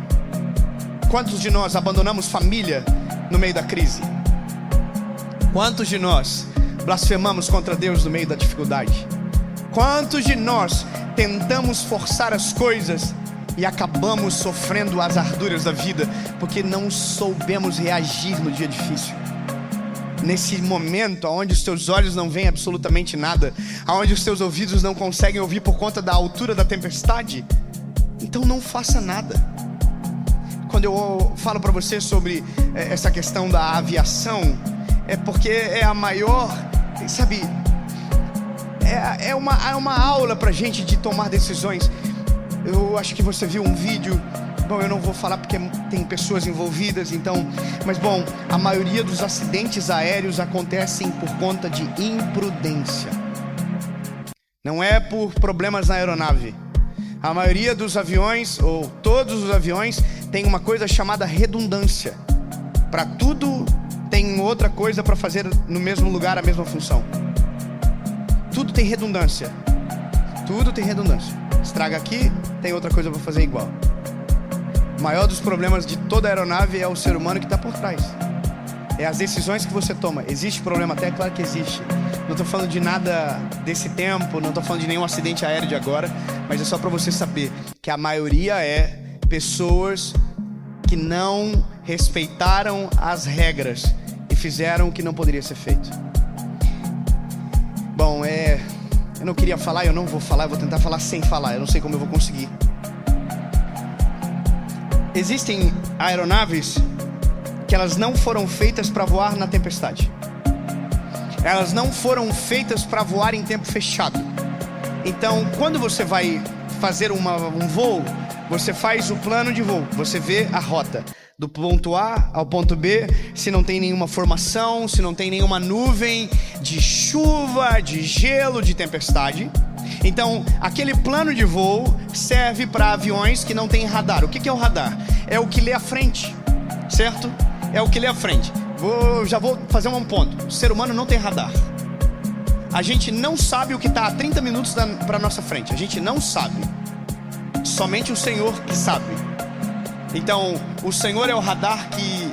Quantos de nós abandonamos família no meio da crise? Quantos de nós blasfemamos contra Deus no meio da dificuldade? Quantos de nós tentamos forçar as coisas e acabamos sofrendo as arduras da vida porque não soubemos reagir no dia difícil? Nesse momento onde os teus olhos não veem absolutamente nada, onde os teus ouvidos não conseguem ouvir por conta da altura da tempestade, então não faça nada. Quando eu falo para você sobre essa questão da aviação, é porque é a maior, sabe, é uma aula pra gente de tomar decisões. Eu acho que você viu um vídeo. Bom, eu não vou falar porque tem pessoas envolvidas, então... Mas bom, a maioria dos acidentes aéreos acontecem por conta de imprudência. Não é por problemas na aeronave. A maioria dos aviões, ou todos os aviões, tem uma coisa chamada redundância. Para tudo tem outra coisa para fazer no mesmo lugar a mesma função. Tudo tem redundância. Tudo tem redundância. Estraga aqui, tem outra coisa para fazer igual. O maior dos problemas de toda a aeronave é o ser humano que está por trás. É as decisões que você toma. Existe problema até? Claro que existe. Não estou falando de nada desse tempo, não estou falando de nenhum acidente aéreo de agora, mas é só para você saber que a maioria é pessoas que não respeitaram as regras e fizeram o que não poderia ser feito. Bom, eu não queria falar, eu não vou falar, eu vou tentar falar sem falar, eu não sei como eu vou conseguir. Existem aeronaves que elas não foram feitas para voar na tempestade. Elas não foram feitas para voar em tempo fechado. Então, quando você vai fazer um voo, você faz o plano de voo, você vê a rota do ponto A ao ponto B, se não tem nenhuma formação, se não tem nenhuma nuvem de chuva, de gelo, de tempestade. Então, aquele plano de voo serve para aviões que não tem radar. O que é o radar? É o que lê à frente, certo? É o que lê à frente. Já vou fazer um ponto. O ser humano não tem radar. A gente não sabe o que está a 30 minutos para nossa frente. A gente não sabe. Somente o Senhor que sabe. Então, o Senhor é o radar que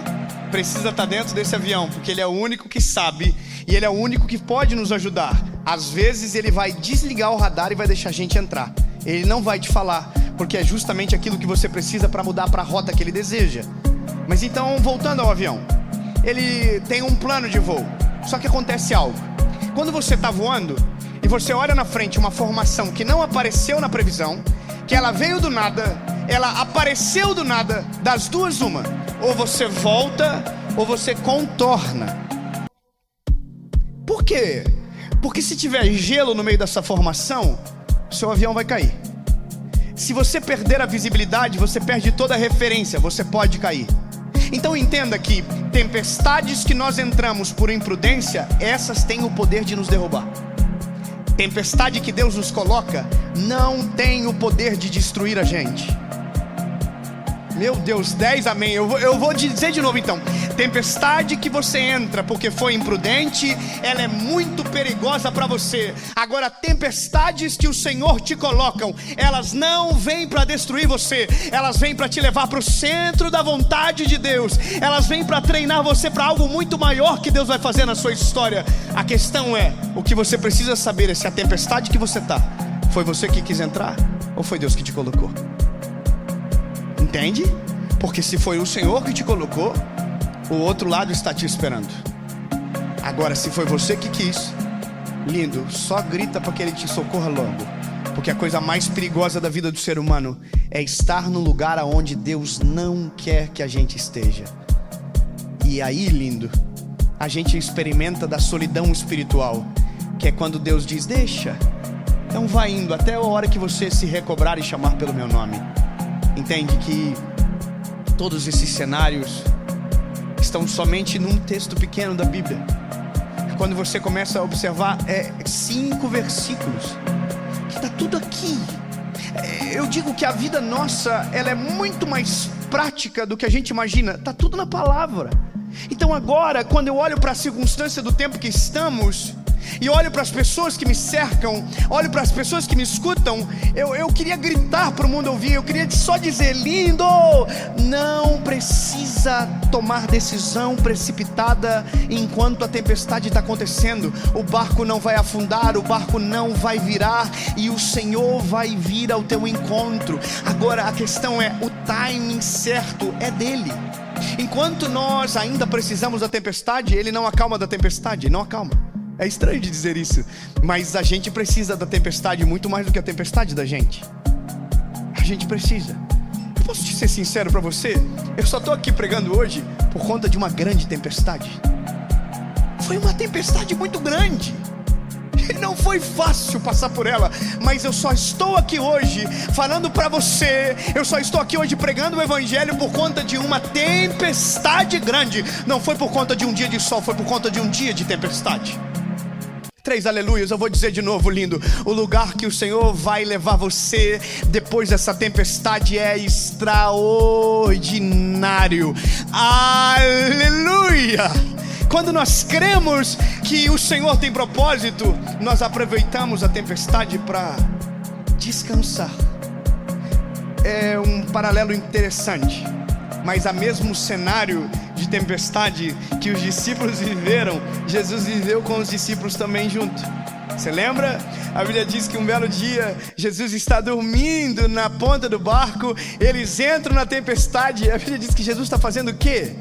precisa estar dentro desse avião, porque Ele é o único que sabe e Ele é o único que pode nos ajudar. Às vezes Ele vai desligar o radar e vai deixar a gente entrar. Ele não vai te falar, porque é justamente aquilo que você precisa para mudar para a rota que Ele deseja. Mas então, voltando ao avião, ele tem um plano de voo. Só que acontece algo. Quando você está voando e você olha na frente uma formação que não apareceu na previsão, que ela veio do nada, ela apareceu do nada, das duas uma: ou você volta ou você contorna. Por quê? Porque se tiver gelo no meio dessa formação, seu avião vai cair. Se você perder a visibilidade, você perde toda a referência, você pode cair. Então entenda que tempestades que nós entramos por imprudência, essas têm o poder de nos derrubar. tempestade que Deus nos coloca não tem o poder de destruir a gente. Meu Deus, 10 amém. Eu vou dizer de novo então. Tempestade que você entra porque foi imprudente, ela é muito perigosa para você. Agora, tempestades que o Senhor te colocam, elas não vêm para destruir você, elas vêm para te levar para o centro da vontade de Deus. Elas vêm para treinar você para algo muito maior que Deus vai fazer na sua história. A questão é, o que você precisa saber é se a tempestade que você está, foi você que quis entrar ou foi Deus que te colocou. Entende? Porque se foi o Senhor que te colocou, o outro lado está te esperando. Agora, se foi você que quis, lindo, só grita para que Ele te socorra logo. Porque a coisa mais perigosa da vida do ser humano é estar no lugar aonde Deus não quer que a gente esteja. E aí, lindo, a gente experimenta da solidão espiritual, que é quando Deus diz, deixa, então vai indo até a hora que você se recobrar e chamar pelo meu nome. Entende que todos esses cenários estão somente num texto pequeno da Bíblia. Quando você começa a observar, 5 versículos, que está tudo aqui. Eu digo que a vida nossa, ela é muito mais prática do que a gente imagina. Está tudo na palavra. Então agora, quando eu olho para a circunstância do tempo que estamos, e olho para as pessoas que me cercam, olho para as pessoas que me escutam, eu queria gritar para o mundo ouvir, eu queria só dizer, lindo, não precisa tomar decisão precipitada enquanto a tempestade está acontecendo. O barco não vai afundar, o barco não vai virar, e o Senhor vai vir ao teu encontro. Agora a questão é, o timing certo é dele. Enquanto nós ainda precisamos da tempestade, Ele não acalma da tempestade, não acalma. É estranho de dizer isso, mas a gente precisa da tempestade muito mais do que a tempestade da gente. A gente precisa. Eu posso te ser sincero para você? Eu só estou aqui pregando hoje por conta de uma grande tempestade. Foi uma tempestade muito grande. Não foi fácil passar por ela, mas eu só estou aqui hoje falando para você. Eu só estou aqui hoje pregando o Evangelho por conta de uma tempestade grande. Não foi por conta de um dia de sol, foi por conta de um dia de tempestade. 3 aleluias, eu vou dizer de novo, lindo. O lugar que o Senhor vai levar você depois dessa tempestade é extraordinário. Aleluia! Quando nós cremos que o Senhor tem propósito, nós aproveitamos a tempestade para descansar. É um paralelo interessante, mas a mesmo cenário de tempestade que os discípulos viveram, Jesus viveu com os discípulos também junto. Você lembra? A Bíblia diz que um belo dia Jesus está dormindo na ponta do barco, eles entram na tempestade. A Bíblia diz que Jesus está fazendo o quê?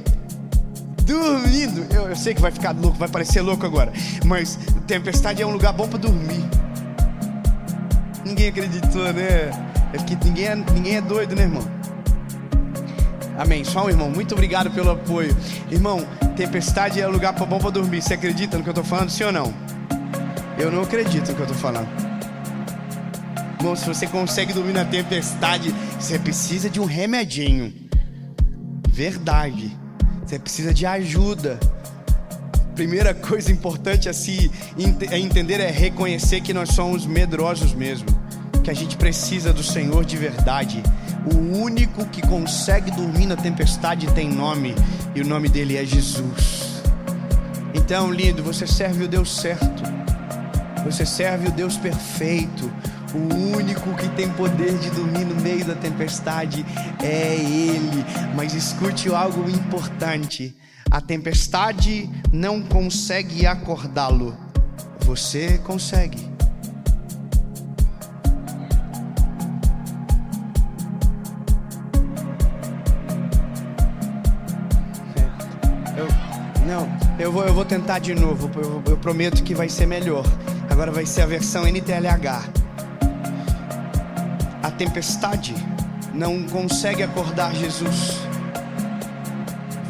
Dormindo. Eu sei que vai ficar louco, vai parecer louco agora, mas tempestade é um lugar bom para dormir. Ninguém acreditou, né? É que ninguém é doido, né, irmão? Amém, só um irmão, muito obrigado pelo apoio. Irmão, tempestade é um lugar bom para dormir. Você acredita no que eu estou falando, sim ou não? Eu não acredito no que eu estou falando. Irmão, se você consegue dormir na tempestade, você precisa de um remedinho. Verdade. Você precisa de ajuda. Primeira coisa importante a se entender é reconhecer que nós somos medrosos mesmo, que a gente precisa do Senhor de verdade. O único que consegue dormir na tempestade tem nome, e o nome dele é Jesus. Então, lindo, você serve o Deus certo, você serve o Deus perfeito. O único que tem poder de dormir no meio da tempestade é Ele. Mas escute algo importante: a tempestade não consegue acordá-lo, você consegue. Eu vou tentar de novo. Eu prometo que vai ser melhor. Agora vai ser a versão NTLH. A tempestade não consegue acordar Jesus,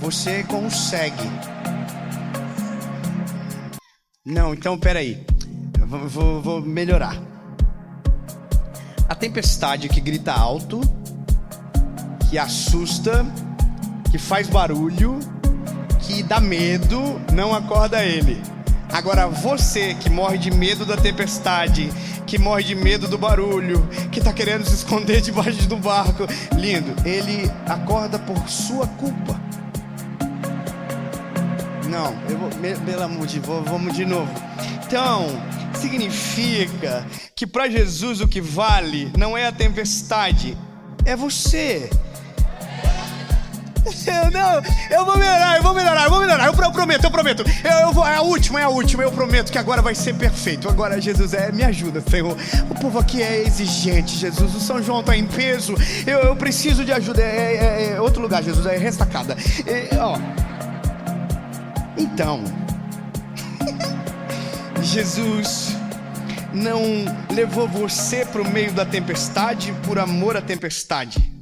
você consegue. Não, então peraí, vou melhorar. A tempestade que grita alto, que assusta, que faz barulho, que dá medo, não acorda ele. Agora você que morre de medo da tempestade, que morre de medo do barulho, que está querendo se esconder debaixo do barco, lindo, ele acorda por sua culpa. Não, pelo amor de Deus, vamos de novo. Então, significa que para Jesus o que vale não é a tempestade, é você. Eu vou melhorar, eu prometo. É a última, eu prometo que agora vai ser perfeito. Agora, Jesus, me ajuda, Senhor. O povo aqui é exigente, Jesus. O São João está em peso, eu preciso de ajuda. É outro lugar, Jesus, é restacada. Então, Jesus não levou você para o meio da tempestade por amor à tempestade.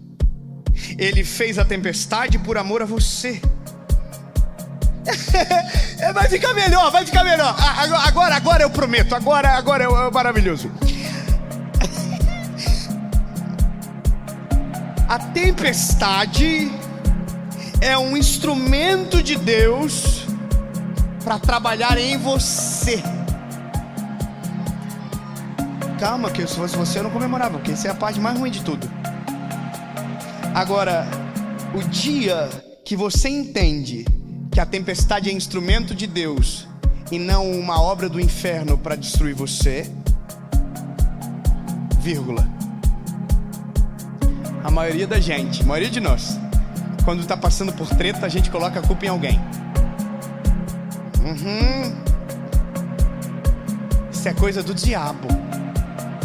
Ele fez a tempestade por amor a você. Vai ficar melhor. Agora eu prometo. Agora é maravilhoso. A tempestade é um instrumento de Deus para trabalhar em você. Calma, que se fosse você eu não comemorava, porque isso é a parte mais ruim de tudo. Agora, o dia que você entende que a tempestade é instrumento de Deus e não uma obra do inferno para destruir você, vírgula. A maioria da gente, a maioria de nós, quando está passando por treta, a gente coloca a culpa em alguém. Isso é coisa do diabo,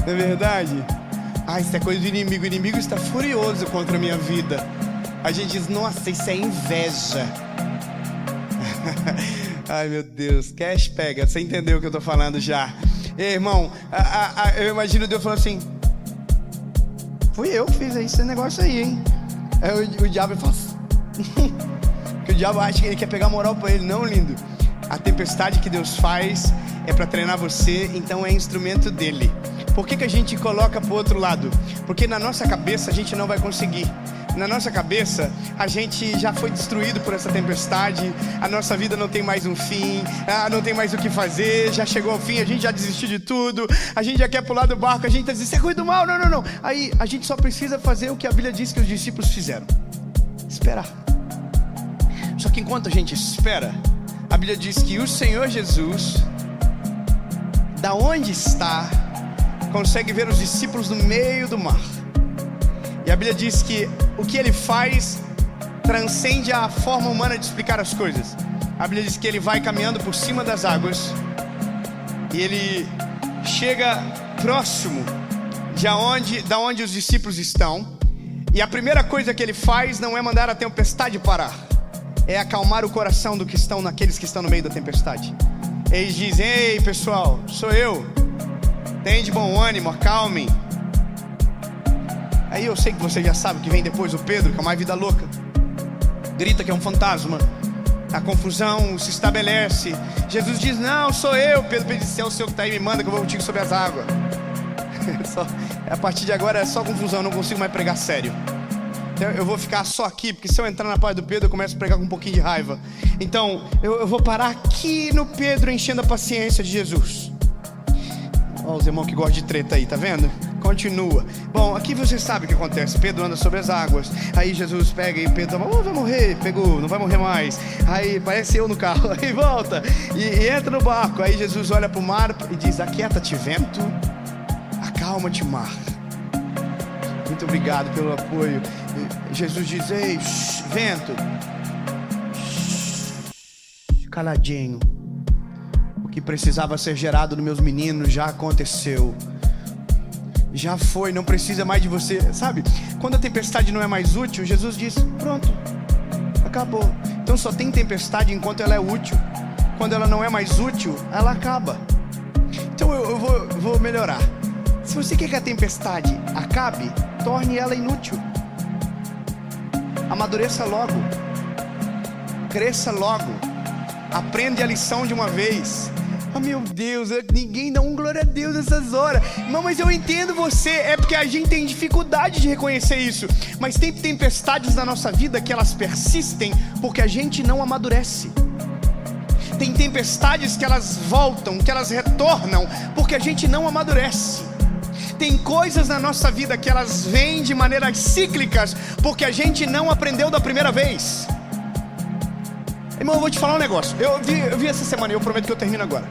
não é verdade? Isso é coisa do inimigo. O inimigo está furioso contra a minha vida. A gente diz, nossa, isso é inveja. Ai, meu Deus, cash pega. Você entendeu o que eu tô falando já. Ei, irmão, eu imagino Deus falando assim: fui eu que fiz esse negócio aí, hein? Aí o diabo fala que o diabo acha que ele quer pegar moral pra ele. Não, lindo. A tempestade que Deus faz é para treinar você, então é instrumento dele. Por que a gente coloca pro outro lado? Porque na nossa cabeça a gente não vai conseguir. Na nossa cabeça a gente já foi destruído por essa tempestade. A nossa vida não tem mais um fim, não tem mais o que fazer, já chegou ao fim, a gente já desistiu de tudo, a gente já quer pular do barco, a gente tá dizendo, isso é coisa do mal, não. Aí a gente só precisa fazer o que a Bíblia diz que os discípulos fizeram: esperar. Só que enquanto a gente espera, a Bíblia diz que o Senhor Jesus, da onde está, consegue ver os discípulos no meio do mar. E a Bíblia diz que o que ele faz transcende a forma humana de explicar as coisas. A Bíblia diz que ele vai caminhando por cima das águas e ele chega próximo da onde os discípulos estão. E a primeira coisa que ele faz não é mandar a tempestade parar, é acalmar o coração naqueles que estão no meio da tempestade. Eles dizem: ei pessoal, sou eu, tem de bom ânimo, acalmem. Aí eu sei que você já sabe que vem depois o Pedro, que é uma vida louca, grita que é um fantasma, a confusão se estabelece. Jesus diz: não, sou eu. Pedro diz: é o Senhor que está aí, me manda que eu vou contigo sobre as águas. A partir de agora é só confusão, eu não consigo mais pregar sério. Eu vou ficar só aqui, porque se eu entrar na paz do Pedro eu começo a pregar com um pouquinho de raiva. Então eu vou parar aqui no Pedro, enchendo a paciência de Jesus. Olha os irmãos que gostam de treta aí, tá vendo? Continua. Bom, aqui você sabe o que acontece. Pedro anda sobre as águas. Aí Jesus pega e Pedro fala: vai morrer. Pegou, não vai morrer mais. Aí parece eu no carro. Aí volta e entra no barco. Aí Jesus olha pro mar e diz: aquieta-te, vento, acalma-te, mar. Muito obrigado pelo apoio. Jesus diz: ei, vento, caladinho. O que precisava ser gerado nos meus meninos já aconteceu. Já foi, não precisa mais de você. Sabe, quando a tempestade não é mais útil, Jesus diz: pronto, acabou. Então só tem tempestade enquanto ela é útil. Quando ela não é mais útil, ela acaba. Então eu vou melhorar. Se você quer que a tempestade acabe, torne ela inútil. Amadureça logo, cresça logo, aprende a lição de uma vez. Oh meu Deus, ninguém dá glória a Deus nessas horas. Não, mas eu entendo você. É porque a gente tem dificuldade de reconhecer isso. Mas tem tempestades na nossa vida que elas persistem porque a gente não amadurece. Tem tempestades que elas voltam, que elas retornam, porque a gente não amadurece. Tem coisas na nossa vida que elas vêm de maneiras cíclicas, porque a gente não aprendeu da primeira vez. Irmão, eu vou te falar um negócio. Eu vi essa semana e eu prometo que eu termino agora.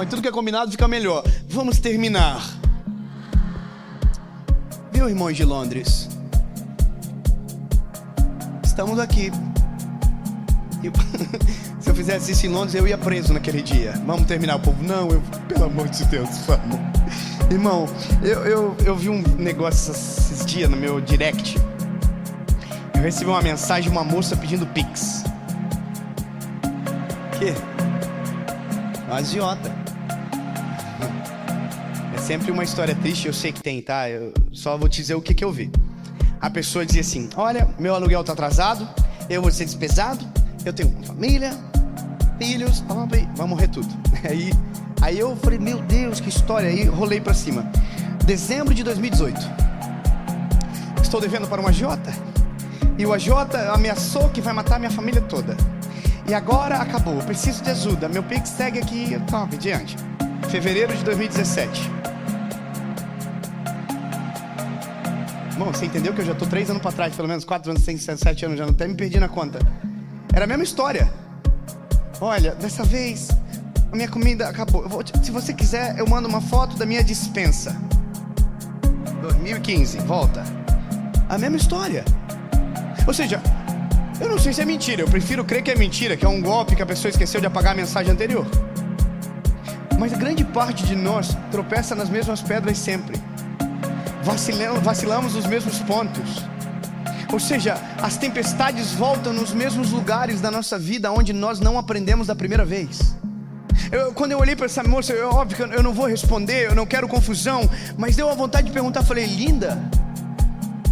Tudo que é combinado fica melhor. Vamos terminar. Viu, irmãos de Londres? Estamos aqui. Se eu fizesse isso em Londres, eu ia preso naquele dia. Vamos terminar, o povo. Não, pelo amor de Deus, vamos. Irmão, eu vi um negócio esses dias no meu direct. Eu recebi uma mensagem de uma moça pedindo Pix. Que? Uma agiota. É sempre uma história triste, eu sei que tem, tá? Eu só vou te dizer o que eu vi. A pessoa dizia assim: olha, meu aluguel tá atrasado, eu vou ser despesado, eu tenho uma família, filhos, vai morrer tudo. Aí eu falei, meu Deus, que história. Aí rolei pra cima. Dezembro de 2018. Estou devendo para uma agiota. E o agiota ameaçou que vai matar minha família toda. E agora acabou, eu preciso de ajuda. Meu Pix segue aqui, top, diante. Fevereiro de 2017. Bom, você entendeu que eu já estou 3 anos para trás, pelo menos 4 anos, 6, 7 anos, já até me perdi na conta. Era a mesma história. Olha, dessa vez a minha comida acabou. Se você quiser, eu mando uma foto da minha dispensa. 2015, volta. A mesma história. Ou seja, eu não sei se é mentira, eu prefiro crer que é mentira, que é um golpe, que a pessoa esqueceu de apagar a mensagem anterior. Mas a grande parte de nós tropeça nas mesmas pedras sempre. Vacilamos nos mesmos pontos. Ou seja, as tempestades voltam nos mesmos lugares da nossa vida onde nós não aprendemos da primeira vez. Quando eu olhei para essa moça, óbvio que eu não vou responder, eu não quero confusão, mas deu a vontade de perguntar. Falei, linda,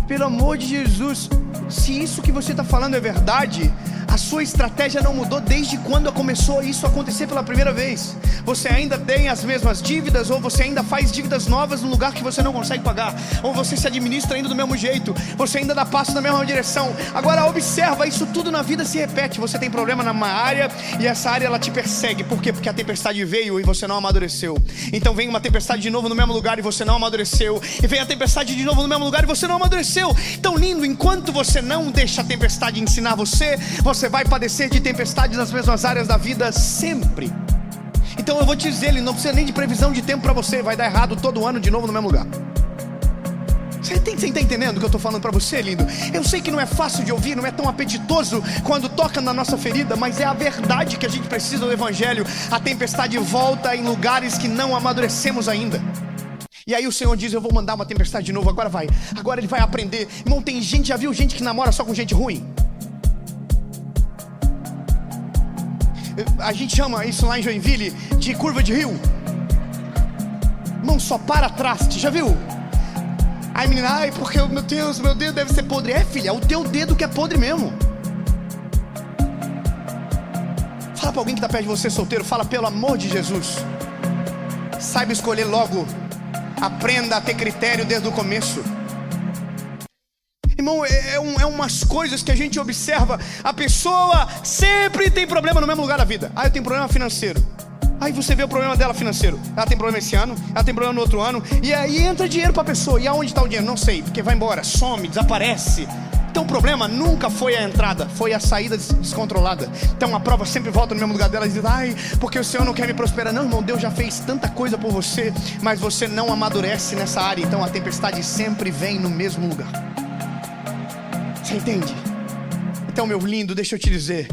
pelo amor de Jesus, se isso que você está falando é verdade, a sua estratégia não mudou desde quando começou isso a acontecer pela primeira vez. Você ainda tem as mesmas dívidas, ou você ainda faz dívidas novas no lugar que você não consegue pagar, ou você se administra ainda do mesmo jeito, você ainda dá passo na mesma direção. Agora observa, isso tudo na vida se repete. Você tem problema numa área e essa área ela te persegue. Por quê? Porque a tempestade veio e você não amadureceu. Então vem uma tempestade de novo no mesmo lugar e você não amadureceu. E vem a tempestade de novo no mesmo lugar e você não amadureceu. Então lindo, enquanto você não deixa a tempestade ensinar você vai padecer de tempestades nas mesmas áreas da vida sempre. Então eu vou te dizer, ele não precisa nem de previsão de tempo para você. Vai dar errado todo ano de novo no mesmo lugar. Você está entendendo o que eu estou falando para você, lindo? Eu sei que não é fácil de ouvir, não é tão apetitoso quando toca na nossa ferida, mas é a verdade que a gente precisa do Evangelho. A tempestade volta em lugares que não amadurecemos ainda. E aí o Senhor diz, eu vou mandar uma tempestade de novo, agora vai. Agora ele vai aprender. Irmão, tem gente, já viu gente que namora só com gente ruim? A gente chama isso lá em Joinville de curva de rio. Irmão, só para traste, já viu? Aí menina, ai, porque meu Deus, meu dedo deve ser podre. É, filha, é o teu dedo que é podre mesmo. Fala pra alguém que tá perto de você, solteiro, fala, pelo amor de Jesus, saiba escolher logo. Aprenda a ter critério desde o começo. Irmão, é umas coisas que a gente observa. A pessoa sempre tem problema no mesmo lugar da vida. Eu tenho problema financeiro. Aí você vê o problema dela financeiro. Ela tem problema esse ano, ela tem problema no outro ano. E aí entra dinheiro pra pessoa. E aonde está o dinheiro? Não sei, porque vai embora, some, desaparece. Então o problema nunca foi a entrada, foi a saída descontrolada. Então a prova sempre volta no mesmo lugar dela e diz, ai, porque o Senhor não quer me prosperar. Não, irmão, Deus já fez tanta coisa por você, mas você não amadurece nessa área. Então a tempestade sempre vem no mesmo lugar. Você entende? Então, meu lindo, deixa eu te dizer,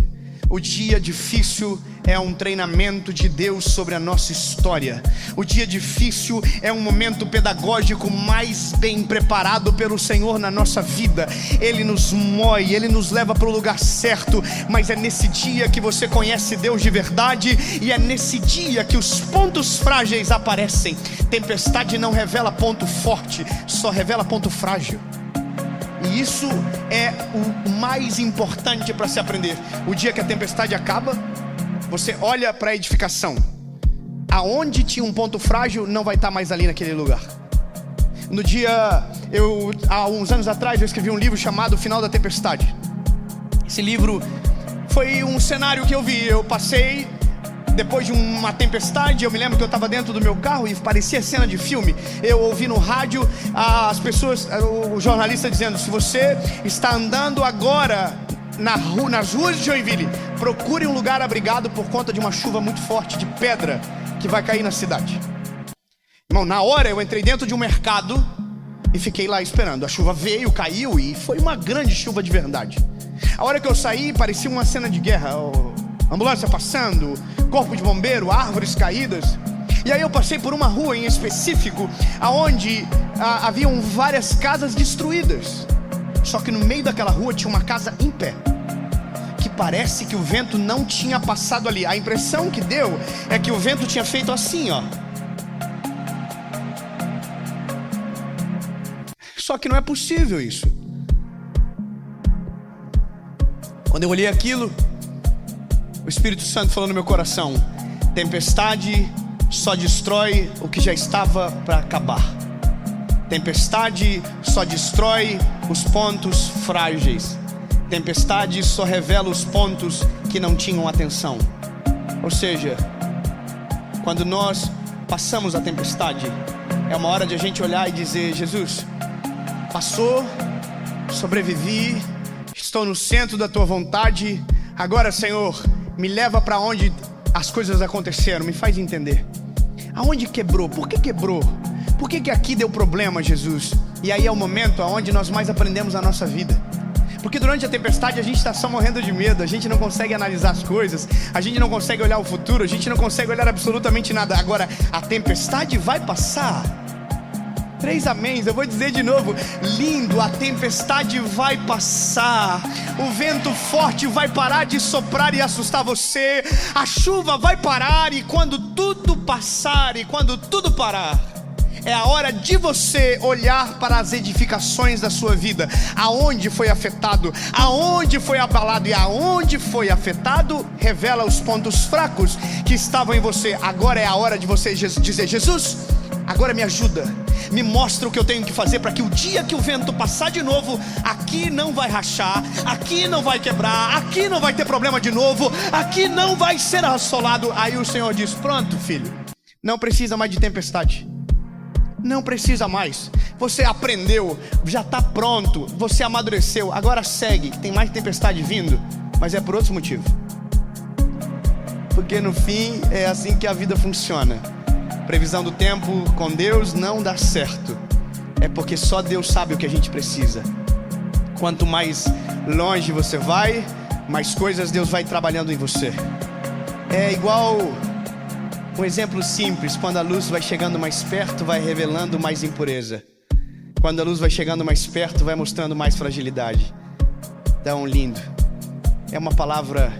o dia difícil é um treinamento de Deus sobre a nossa história. O dia difícil é um momento pedagógico mais bem preparado pelo Senhor na nossa vida. Ele nos moe, Ele nos leva para o lugar certo. Mas é nesse dia que você conhece Deus de verdade. E é nesse dia que os pontos frágeis aparecem. Tempestade não revela ponto forte, só revela ponto frágil. E isso é o mais importante para se aprender. O dia que a tempestade acaba, você olha para a edificação. Aonde tinha um ponto frágil, não vai estar mais ali naquele lugar. Há uns anos atrás, eu escrevi um livro chamado O Final da Tempestade. Esse livro foi um cenário que eu vi. Eu passei depois de uma tempestade. Eu me lembro que eu estava dentro do meu carro e parecia cena de filme. Eu ouvi no rádio as pessoas, o jornalista dizendo: se você está andando agora nas ruas de Joinville, procure um lugar abrigado por conta de uma chuva muito forte de pedra que vai cair na cidade. Irmão, na hora eu entrei dentro de um mercado e fiquei lá esperando. A chuva veio, caiu e foi uma grande chuva de verdade. A hora que eu saí parecia uma cena de guerra. Ambulância passando, corpo de bombeiro, árvores caídas. E aí eu passei por uma rua em específico aonde haviam várias casas destruídas. Só que no meio daquela rua tinha uma casa em pé, que parece que o vento não tinha passado ali. A impressão que deu é que o vento tinha feito assim, ó. Só que não é possível isso. Quando eu olhei aquilo, o Espírito Santo falou no meu coração: tempestade só destrói o que já estava para acabar. Tempestade só destrói os pontos frágeis. Tempestade só revela os pontos que não tinham atenção. Ou seja, quando nós passamos a tempestade, é uma hora de a gente olhar e dizer: Jesus, passou, sobrevivi, estou no centro da tua vontade. Agora, Senhor, me leva para onde as coisas aconteceram. Me faz entender. Aonde quebrou? Por que quebrou? Por que aqui deu problema, Jesus? E aí é o momento onde nós mais aprendemos a nossa vida. Porque durante a tempestade a gente está só morrendo de medo. A gente não consegue analisar as coisas. A gente não consegue olhar o futuro. A gente não consegue olhar absolutamente nada. Agora, a tempestade vai passar. 3 améns, eu vou dizer de novo: lindo, a tempestade vai passar. O vento forte vai parar de soprar e assustar você. A chuva vai parar. E quando tudo passar, e quando tudo parar, é a hora de você olhar para as edificações da sua vida. Aonde foi afetado, aonde foi abalado. E aonde foi afetado, revela os pontos fracos que estavam em você. Agora é a hora de você dizer: Jesus, agora me ajuda. Me mostra o que eu tenho que fazer para que o dia que o vento passar de novo, aqui não vai rachar, aqui não vai quebrar, aqui não vai ter problema de novo, aqui não vai ser assolado. Aí o Senhor diz: pronto, filho, não precisa mais de tempestade. Não precisa mais. Você aprendeu, já está pronto, você amadureceu. Agora segue, tem mais tempestade vindo, mas é por outro motivo. Porque no fim é assim que a vida funciona. Previsão do tempo com Deus não dá certo. É porque só Deus sabe o que a gente precisa. Quanto mais longe você vai, mais coisas Deus vai trabalhando em você. É igual um exemplo simples: quando a luz vai chegando mais perto, vai revelando mais impureza. Quando a luz vai chegando mais perto, vai mostrando mais fragilidade. Tão lindo. É uma palavra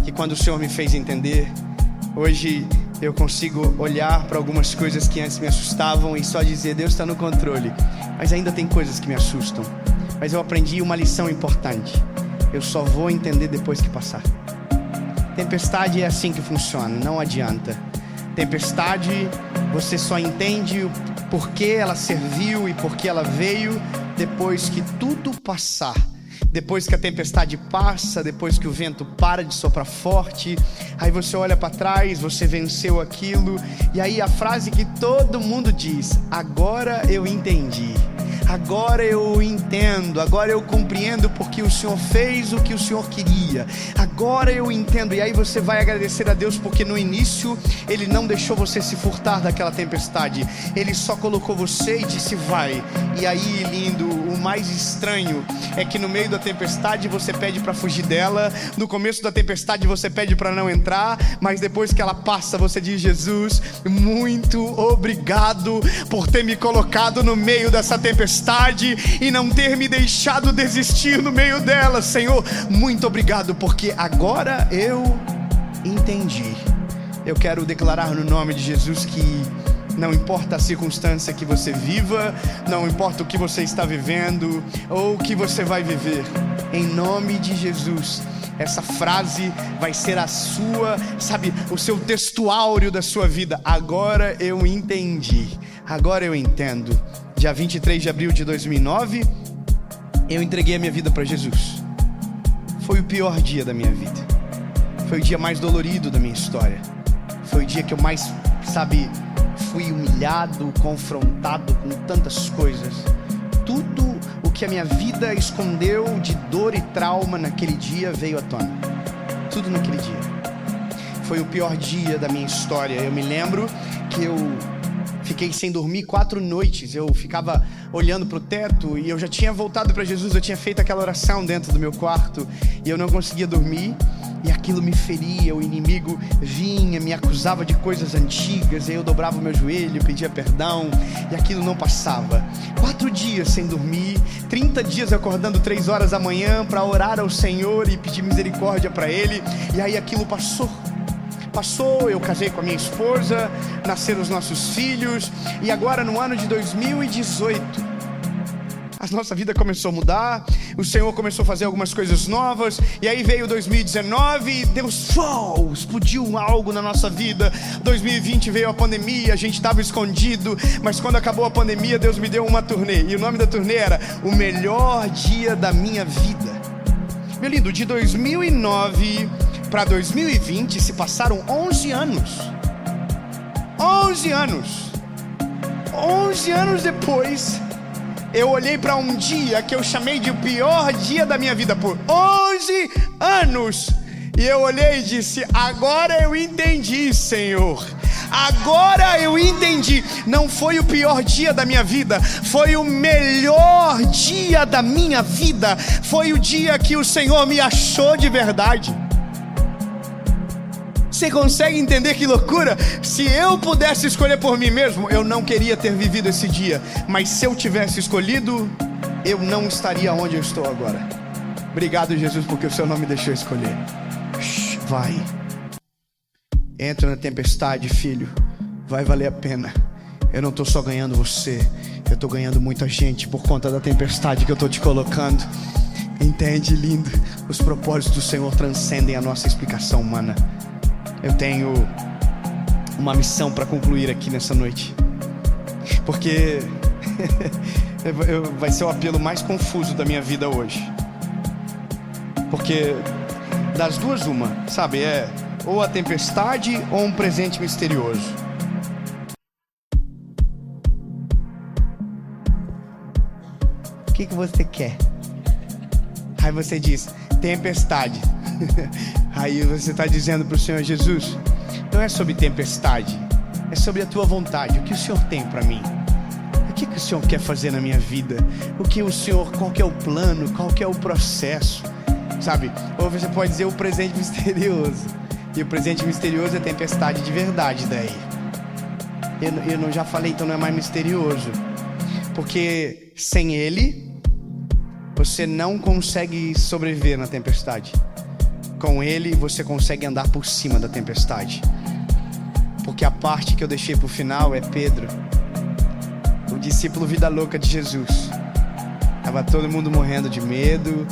que, quando o Senhor me fez entender, hoje eu consigo olhar para algumas coisas que antes me assustavam e só dizer: Deus está no controle. Mas ainda tem coisas que me assustam. Mas eu aprendi uma lição importante: eu só vou entender depois que passar. Tempestade é assim que funciona, não adianta. Tempestade, você só entende o porquê ela serviu e porquê ela veio depois que tudo passar. Depois que a tempestade passa, depois que o vento para de soprar forte, aí você olha para trás, você venceu aquilo. E aí a frase que todo mundo diz: agora eu entendi, agora eu entendo, agora eu compreendo porque o Senhor fez o que o Senhor queria. Agora eu entendo. E aí você vai agradecer a Deus porque no início Ele não deixou você se furtar daquela tempestade. Ele só colocou você e disse: vai. E aí, lindo, o mais estranho é que no meio da tempestade você pede para fugir dela. No começo da tempestade você pede para não entrar, mas depois que ela passa você diz: Jesus, muito obrigado por ter me colocado no meio dessa tempestade e não ter me deixado desistir no meio dela. Senhor, muito obrigado, porque agora eu entendi. Eu quero declarar no nome de Jesus que não importa a circunstância que você viva, não importa o que você está vivendo ou o que você vai viver, em nome de Jesus, essa frase vai ser a sua, sabe, o seu texto áureo da sua vida. Agora eu entendi, agora eu entendo. Dia 23 de abril de 2009, eu entreguei a minha vida para Jesus. foi o pior dia da minha vida. Foi o dia mais dolorido da minha história. Foi o dia que eu mais, fui humilhado, confrontado com tantas coisas. Tudo o que a minha vida escondeu de dor e trauma naquele dia veio à tona. Tudo naquele dia. Foi o pior dia da minha história. Eu me lembro que eu fiquei sem dormir 4 noites. Eu ficava olhando para o teto e eu já tinha voltado para Jesus. Eu tinha feito aquela oração dentro do meu quarto e eu não conseguia dormir. E aquilo me feria, o inimigo vinha, me acusava de coisas antigas. E eu dobrava o meu joelho, pedia perdão, e aquilo não passava. 4 dias sem dormir, 30 dias acordando 3 horas da manhã para orar ao Senhor e pedir misericórdia para Ele. E aí aquilo passou, eu casei com a minha esposa, nasceram os nossos filhos. E agora no ano de 2018 a nossa vida começou a mudar, o Senhor começou a fazer algumas coisas novas. E aí veio 2019 e Deus explodiu algo na nossa vida. 2020 veio a pandemia, a gente estava escondido. Mas quando acabou a pandemia, Deus me deu uma turnê. E o nome da turnê era O Melhor Dia da Minha Vida. Meu lindo, de 2009 para 2020 se passaram 11 anos. 11 anos. 11 anos depois, eu olhei para um dia que eu chamei de o pior dia da minha vida por 11 anos. E eu olhei e disse: agora eu entendi, Senhor. Agora eu entendi. Não foi o pior dia da minha vida, foi o melhor dia da minha vida. Foi o dia que o Senhor me achou de verdade. Você consegue entender que loucura? Se eu pudesse escolher por mim mesmo, eu não queria ter vivido esse dia. Mas se eu tivesse escolhido, eu não estaria onde eu estou agora. Obrigado, Jesus, porque o Senhor não me deixou escolher. Vai. Entra na tempestade, filho. Vai valer a pena. Eu não estou só ganhando você, eu estou ganhando muita gente por conta da tempestade que eu estou te colocando. Entende, lindo? Os propósitos do Senhor transcendem a nossa explicação humana. Eu tenho uma missão para concluir aqui nessa noite, porque vai ser o apelo mais confuso da minha vida hoje. Porque das duas uma, é ou a tempestade ou um presente misterioso. O que você quer? Aí você diz: tempestade. Aí você está dizendo para o Senhor: Jesus, não é sobre tempestade, é sobre a tua vontade. O que o Senhor tem para mim? O que o Senhor quer fazer na minha vida? Qual que é o plano? Qual que é o processo? Ou você pode dizer o presente misterioso. E o presente misterioso é tempestade de verdade daí. Eu não já falei, então não é mais misterioso. Porque sem Ele, você não consegue sobreviver na tempestade. Com Ele você consegue andar por cima da tempestade. Porque a parte que eu deixei pro final é Pedro, o discípulo vida louca de Jesus. Tava todo mundo morrendo de medo,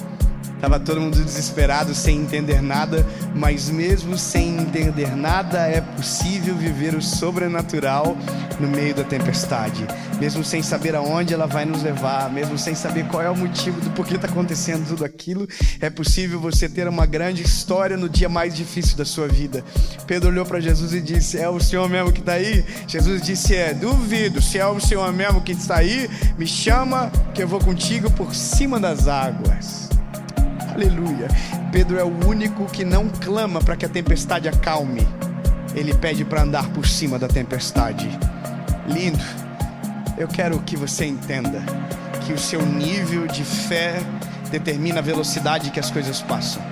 tava todo mundo desesperado, sem entender nada. Mas mesmo sem entender nada, é possível viver o sobrenatural no meio da tempestade. Mesmo sem saber aonde ela vai nos levar, mesmo sem saber qual é o motivo do porquê está acontecendo tudo aquilo, é possível você ter uma grande história no dia mais difícil da sua vida. Pedro olhou para Jesus e disse: é o Senhor mesmo que está aí? Jesus disse: duvido. Se é o Senhor mesmo que está aí, me chama que eu vou contigo por cima das águas. Aleluia. Pedro é o único que não clama para que a tempestade acalme. Ele pede para andar por cima da tempestade. Lindo. Eu quero que você entenda que o seu nível de fé determina a velocidade que as coisas passam,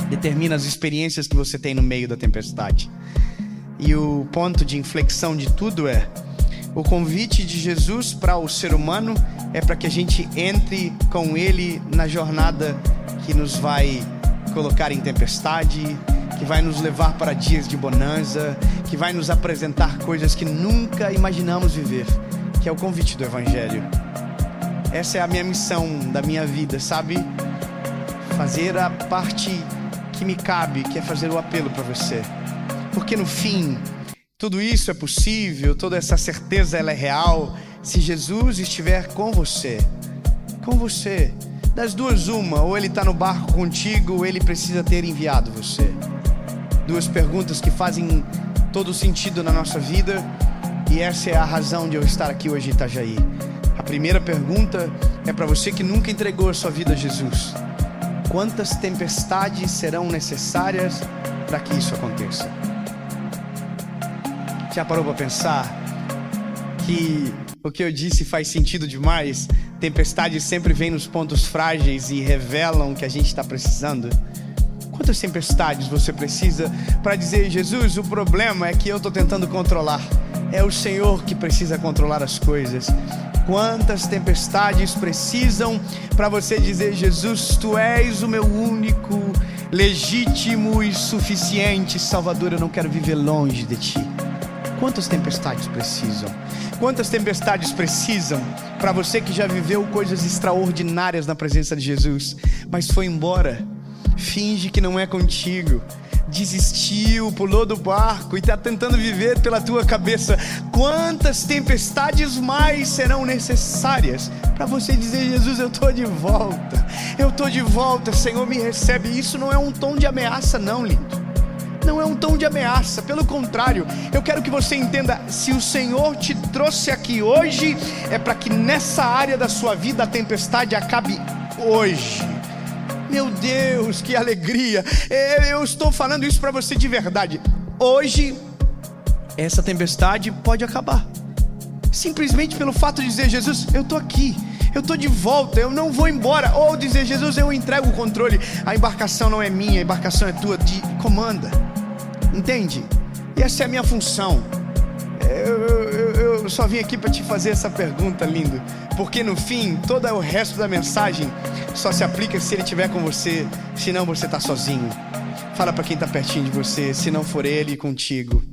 determina as experiências que você tem no meio da tempestade. E o ponto de inflexão de tudo é o convite de Jesus para o ser humano é para que a gente entre com Ele na jornada que nos vai colocar em tempestade, que vai nos levar para dias de bonança, que vai nos apresentar coisas que nunca imaginamos viver, que é o convite do Evangelho. Essa é a minha missão da minha vida, fazer a parte que me cabe, que é fazer o apelo para você. Porque no fim, tudo isso é possível, toda essa certeza ela é real, se Jesus estiver com você. Das duas, uma: ou ele está no barco contigo, ou ele precisa ter enviado você. Duas perguntas que fazem todo sentido na nossa vida, e essa é a razão de eu estar aqui hoje em Itajaí. A primeira pergunta é para você que nunca entregou a sua vida a Jesus: quantas tempestades serão necessárias para que isso aconteça? Já parou para pensar que o que eu disse faz sentido demais? Tempestades sempre vêm nos pontos frágeis e revelam o que a gente está precisando. Quantas tempestades você precisa para dizer: Jesus, o problema é que eu estou tentando controlar, é o Senhor que precisa controlar as coisas? Quantas tempestades precisam para você dizer: Jesus, Tu és o meu único, legítimo e suficiente Salvador, eu não quero viver longe de Ti? Quantas tempestades precisam? Quantas tempestades precisam para você que já viveu coisas extraordinárias na presença de Jesus, mas foi embora, finge que não é contigo, desistiu, pulou do barco e está tentando viver pela tua cabeça? Quantas tempestades mais serão necessárias para você dizer: Jesus, eu estou de volta, Senhor, me recebe? Isso não é um tom de ameaça, não, lindo. Não é um tom de ameaça, pelo contrário, eu quero que você entenda: se o Senhor te trouxe aqui hoje, é para que nessa área da sua vida a tempestade acabe hoje. Meu Deus, que alegria! Eu estou falando isso para você de verdade. Hoje, essa tempestade pode acabar, simplesmente pelo fato de dizer: Jesus, eu estou aqui, eu estou de volta, eu não vou embora. Ou dizer: Jesus, eu entrego o controle, a embarcação não é minha, a embarcação é tua, comanda. Entende? E essa é a minha função. Eu só vim aqui para te fazer essa pergunta, lindo, porque no fim, todo o resto da mensagem só se aplica se ele estiver com você. Senão você está sozinho. Fala para quem está pertinho de você: se não for ele contigo.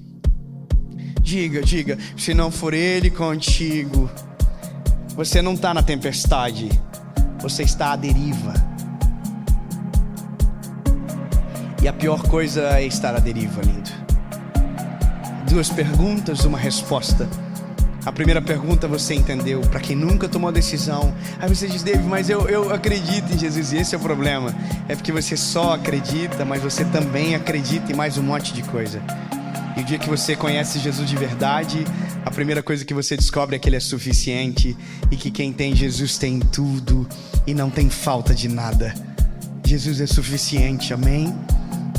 Diga: se não for ele contigo, você não está na tempestade, você está à deriva. E a pior coisa é estar à deriva, lindo. Duas perguntas, uma resposta. A primeira pergunta você entendeu, para quem nunca tomou a decisão. Aí você diz: David, mas eu acredito em Jesus. E esse é o problema, é porque você só acredita, mas você também acredita em mais um monte de coisa. E o dia que você conhece Jesus de verdade, a primeira coisa que você descobre é que Ele é suficiente, e que quem tem Jesus tem tudo e não tem falta de nada. Jesus é suficiente, amém?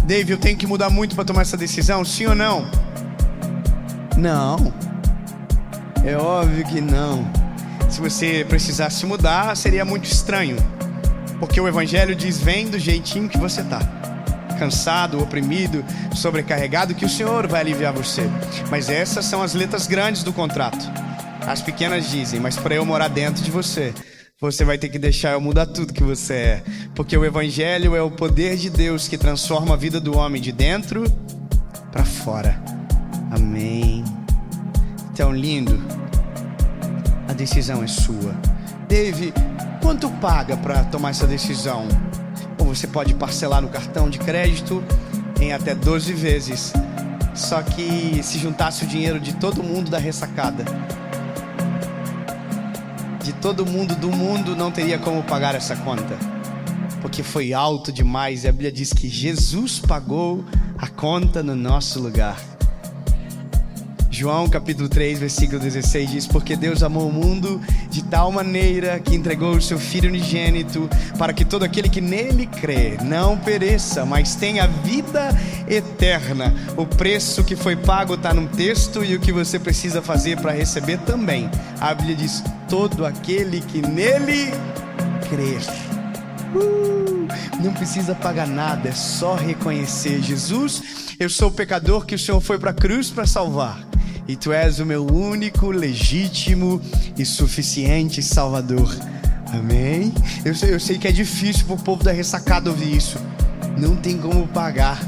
David, eu tenho que mudar muito para tomar essa decisão, sim ou não? Não, é óbvio que não. Se você precisasse mudar, seria muito estranho, porque o Evangelho diz: vem do jeitinho que você está, cansado, oprimido, sobrecarregado, que o Senhor vai aliviar você. Mas essas são as letras grandes do contrato. As pequenas dizem: mas para eu morar dentro de você, você vai ter que deixar eu mudar tudo que você é. Porque o Evangelho é o poder de Deus que transforma a vida do homem de dentro para fora. Amém. Então, lindo, a decisão é sua. David, quanto paga para tomar essa decisão? Ou você pode parcelar no cartão de crédito em até 12 vezes. Só que se juntasse o dinheiro de todo mundo da ressacada, de todo mundo do mundo, não teria como pagar essa conta, porque foi alto demais. E a Bíblia diz que Jesus pagou a conta no nosso lugar. João capítulo 3, versículo 16 diz: porque Deus amou o mundo de tal maneira que entregou o seu Filho unigênito, para que todo aquele que nele crê não pereça, mas tenha vida eterna. O preço que foi pago está no texto, e o que você precisa fazer para receber também. A Bíblia diz: todo aquele que nele crer. Não precisa pagar nada, é só reconhecer: Jesus, eu sou o pecador que o Senhor foi para a cruz para salvar, e Tu és o meu único, legítimo e suficiente Salvador. Amém? Eu sei que é difícil para o povo da ressacada ouvir isso. Não tem como pagar,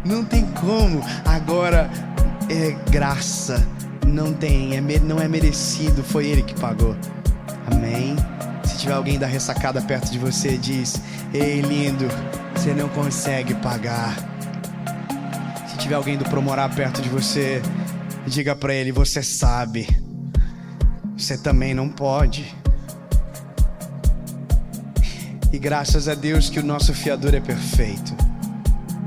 não tem como. Agora é graça, não é merecido, foi Ele que pagou. Amém? Se tiver alguém da ressacada perto de você, diz: ei, lindo, você não consegue pagar. Se tiver alguém do Promorá perto de você, diga pra ele: você sabe, você também não pode. E graças a Deus que o nosso fiador é perfeito.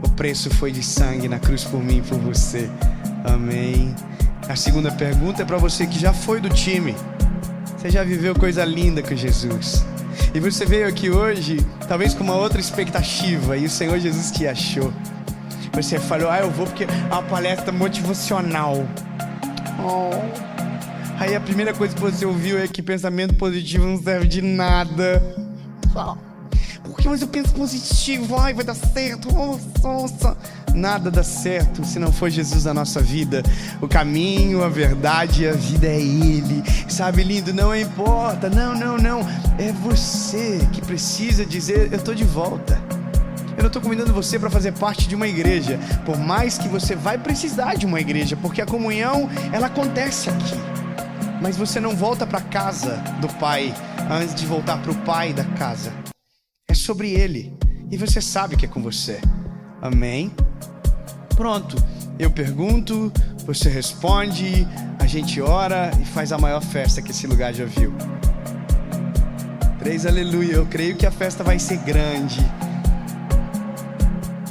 O preço foi de sangue na cruz por mim e por você. Amém. A segunda pergunta é para você que já foi do time. Você já viveu coisa linda com Jesus. E você veio aqui hoje, talvez com uma outra expectativa, e o Senhor Jesus te achou. Você falou, eu vou porque é uma palestra motivacional. Aí a primeira coisa que você ouviu é que pensamento positivo não serve de nada. Porque mas eu penso positivo, vai dar certo. Nossa. Nada dá certo se não for Jesus na nossa vida. O caminho, a verdade e a vida é Ele. Sabe, lindo, não importa. Não. É você que precisa dizer, eu tô de volta. Eu não estou convidando você para fazer parte de uma igreja. Por mais que você vai precisar de uma igreja, porque a comunhão, ela acontece aqui. Mas você não volta para a casa do Pai antes de voltar para o Pai da casa. É sobre Ele. E você sabe que é com você. Amém? Pronto. Eu pergunto, você responde, a gente ora e faz a maior festa que esse lugar já viu. 3 aleluia. Eu creio que a festa vai ser grande.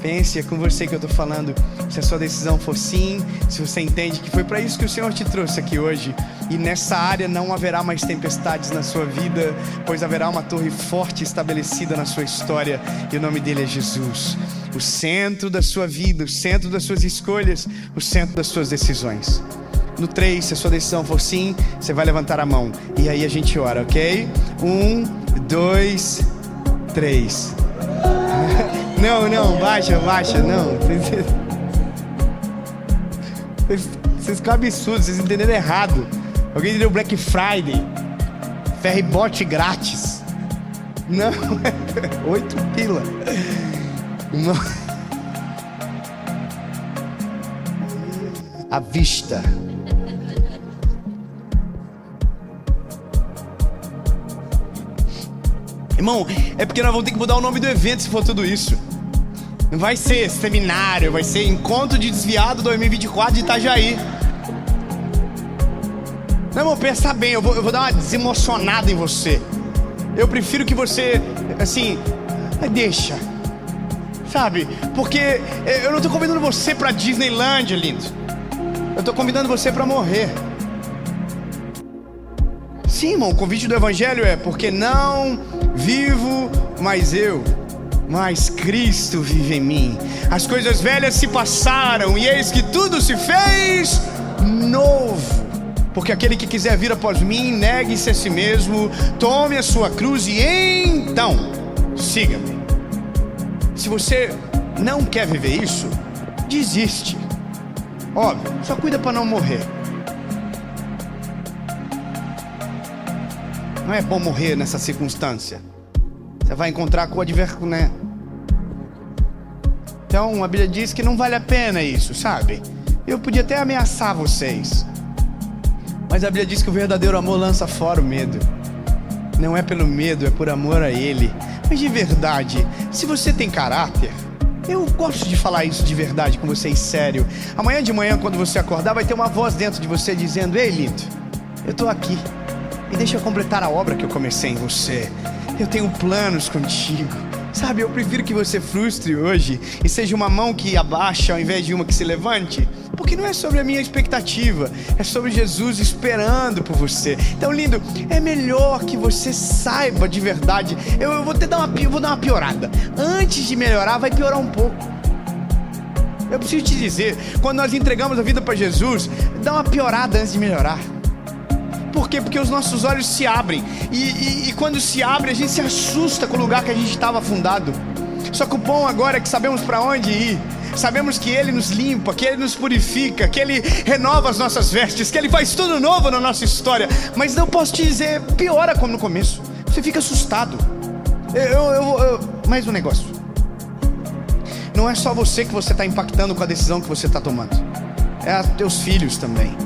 Pense, é com você que eu estou falando. Se a sua decisão for sim, se você entende que foi para isso que o Senhor te trouxe aqui hoje, e nessa área não haverá mais tempestades na sua vida, pois haverá uma torre forte estabelecida na sua história, e o nome dele é Jesus. O centro da sua vida, o centro das suas escolhas, o centro das suas decisões. No 3, se a sua decisão for sim, você vai levantar a mão, e aí a gente ora, ok? 1, 2, 3. Não, baixa, não. Vocês ficam absurdos, vocês entenderam errado. Alguém entendeu Black Friday, ferrybote grátis. Não, 8 pila. Não. À vista. Irmão, é porque nós vamos ter que mudar o nome do evento se for tudo isso. Não vai ser seminário, vai ser Encontro de Desviado 2024 de Itajaí. Não, irmão, pensa bem, eu vou dar uma desemocionada em você. Eu prefiro que você, assim, deixa. Sabe? Porque eu não tô convidando você pra Disneyland, lindo. Eu tô convidando você pra morrer. Sim, irmão, o convite do Evangelho é porque não vivo mais eu, mas Cristo vive em mim. As coisas velhas se passaram e eis que tudo se fez novo. Porque aquele que quiser vir após mim, negue-se a si mesmo, tome a sua cruz e então siga-me. Se você não quer viver isso, desiste. Óbvio, só cuida para não morrer. Não é bom morrer nessa circunstância. Você vai encontrar com o adversário, né? Então a Bíblia diz que não vale a pena isso, sabe? Eu podia até ameaçar vocês, mas a Bíblia diz que o verdadeiro amor lança fora o medo. Não é pelo medo, é por amor a Ele. Mas de verdade, se você tem caráter, eu gosto de falar isso de verdade com vocês, sério. Amanhã de manhã, quando você acordar, vai ter uma voz dentro de você dizendo: ei, lindo, eu tô aqui. E deixa eu completar a obra que eu comecei em você. Eu tenho planos contigo. Sabe, eu prefiro que você frustre hoje e seja uma mão que abaixa ao invés de uma que se levante. Porque não é sobre a minha expectativa, é sobre Jesus esperando por você. Então, lindo, é melhor que você saiba de verdade. Eu vou dar uma piorada. Antes de melhorar, vai piorar um pouco. Eu preciso te dizer, quando nós entregamos a vida para Jesus, dá uma piorada antes de melhorar. Por quê? Porque os nossos olhos se abrem. E quando se abre, a gente se assusta com o lugar que a gente estava afundado. Só que o bom agora é que sabemos para onde ir. Sabemos que Ele nos limpa, que Ele nos purifica, que Ele renova as nossas vestes, que Ele faz tudo novo na nossa história. Mas não posso te dizer, piora como no começo. Você fica assustado. Mais um negócio. Não é só você que você está impactando com a decisão que você está tomando. É os teus filhos também.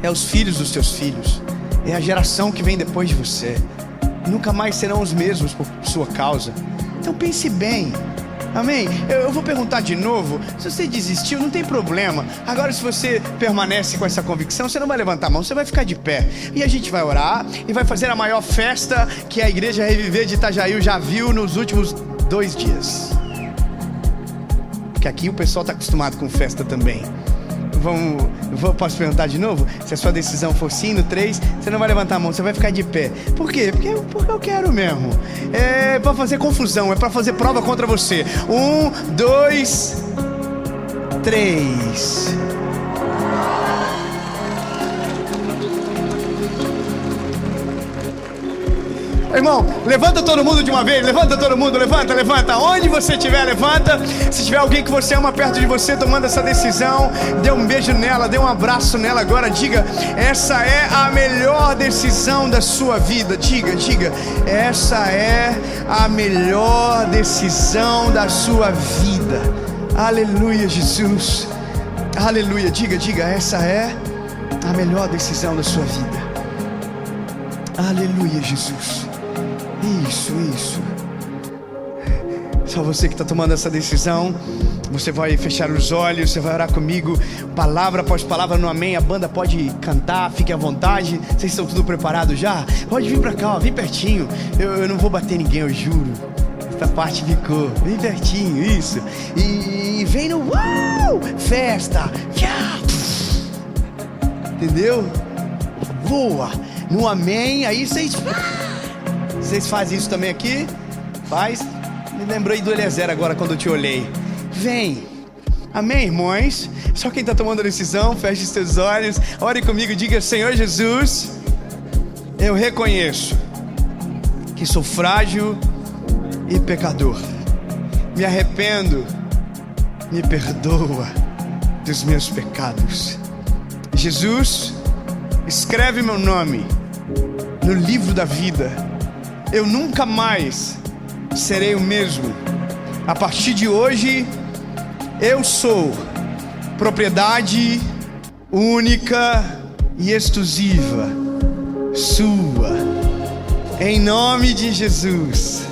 É os filhos dos teus filhos. É a geração que vem depois de você. Nunca mais serão os mesmos por sua causa. Então pense bem. Amém? Eu vou perguntar de novo. Se você desistiu, não tem problema. Agora, se você permanece com essa convicção, você não vai levantar a mão, você vai ficar de pé. E a gente vai orar e vai fazer a maior festa que a Igreja Reviver de Itajaí já viu nos últimos 2 dias. Porque aqui o pessoal está acostumado com festa também. Posso perguntar de novo? Se a sua decisão for sim, no 3, você não vai levantar a mão, você vai ficar de pé. Por quê? Porque eu quero mesmo. É para fazer confusão, é para fazer prova contra você. 1, 2, 3. Irmão, levanta todo mundo de uma vez, levanta todo mundo, levanta. Onde você estiver, levanta. Se tiver alguém que você ama perto de você tomando essa decisão, dê um beijo nela, dê um abraço nela agora. Diga, essa é a melhor decisão da sua vida. Diga, essa é a melhor decisão da sua vida. Aleluia, Jesus. Aleluia, diga, essa é a melhor decisão da sua vida. Aleluia, Jesus. Isso. Só você que está tomando essa decisão. Você vai fechar os olhos, você vai orar comigo, palavra após palavra no amém. A banda pode cantar, fique à vontade. Vocês estão tudo preparados já? Pode vir pra cá, ó, vem pertinho. Eu não vou bater ninguém, eu juro. Essa parte ficou bem pertinho, isso. E vem no uau, festa. Entendeu? Voa no amém. Aí vocês fazem isso também aqui? Faz? Me lembrei do Eliezer agora quando eu te olhei. Vem. Amém, irmãos? Só quem está tomando a decisão, feche os seus olhos. Ore comigo, diga, Senhor Jesus, eu reconheço que sou frágil e pecador. Me arrependo, me perdoa dos meus pecados. Jesus, escreve meu nome no livro da vida. Eu nunca mais serei o mesmo. A partir de hoje, eu sou propriedade única e exclusiva sua. Em nome de Jesus.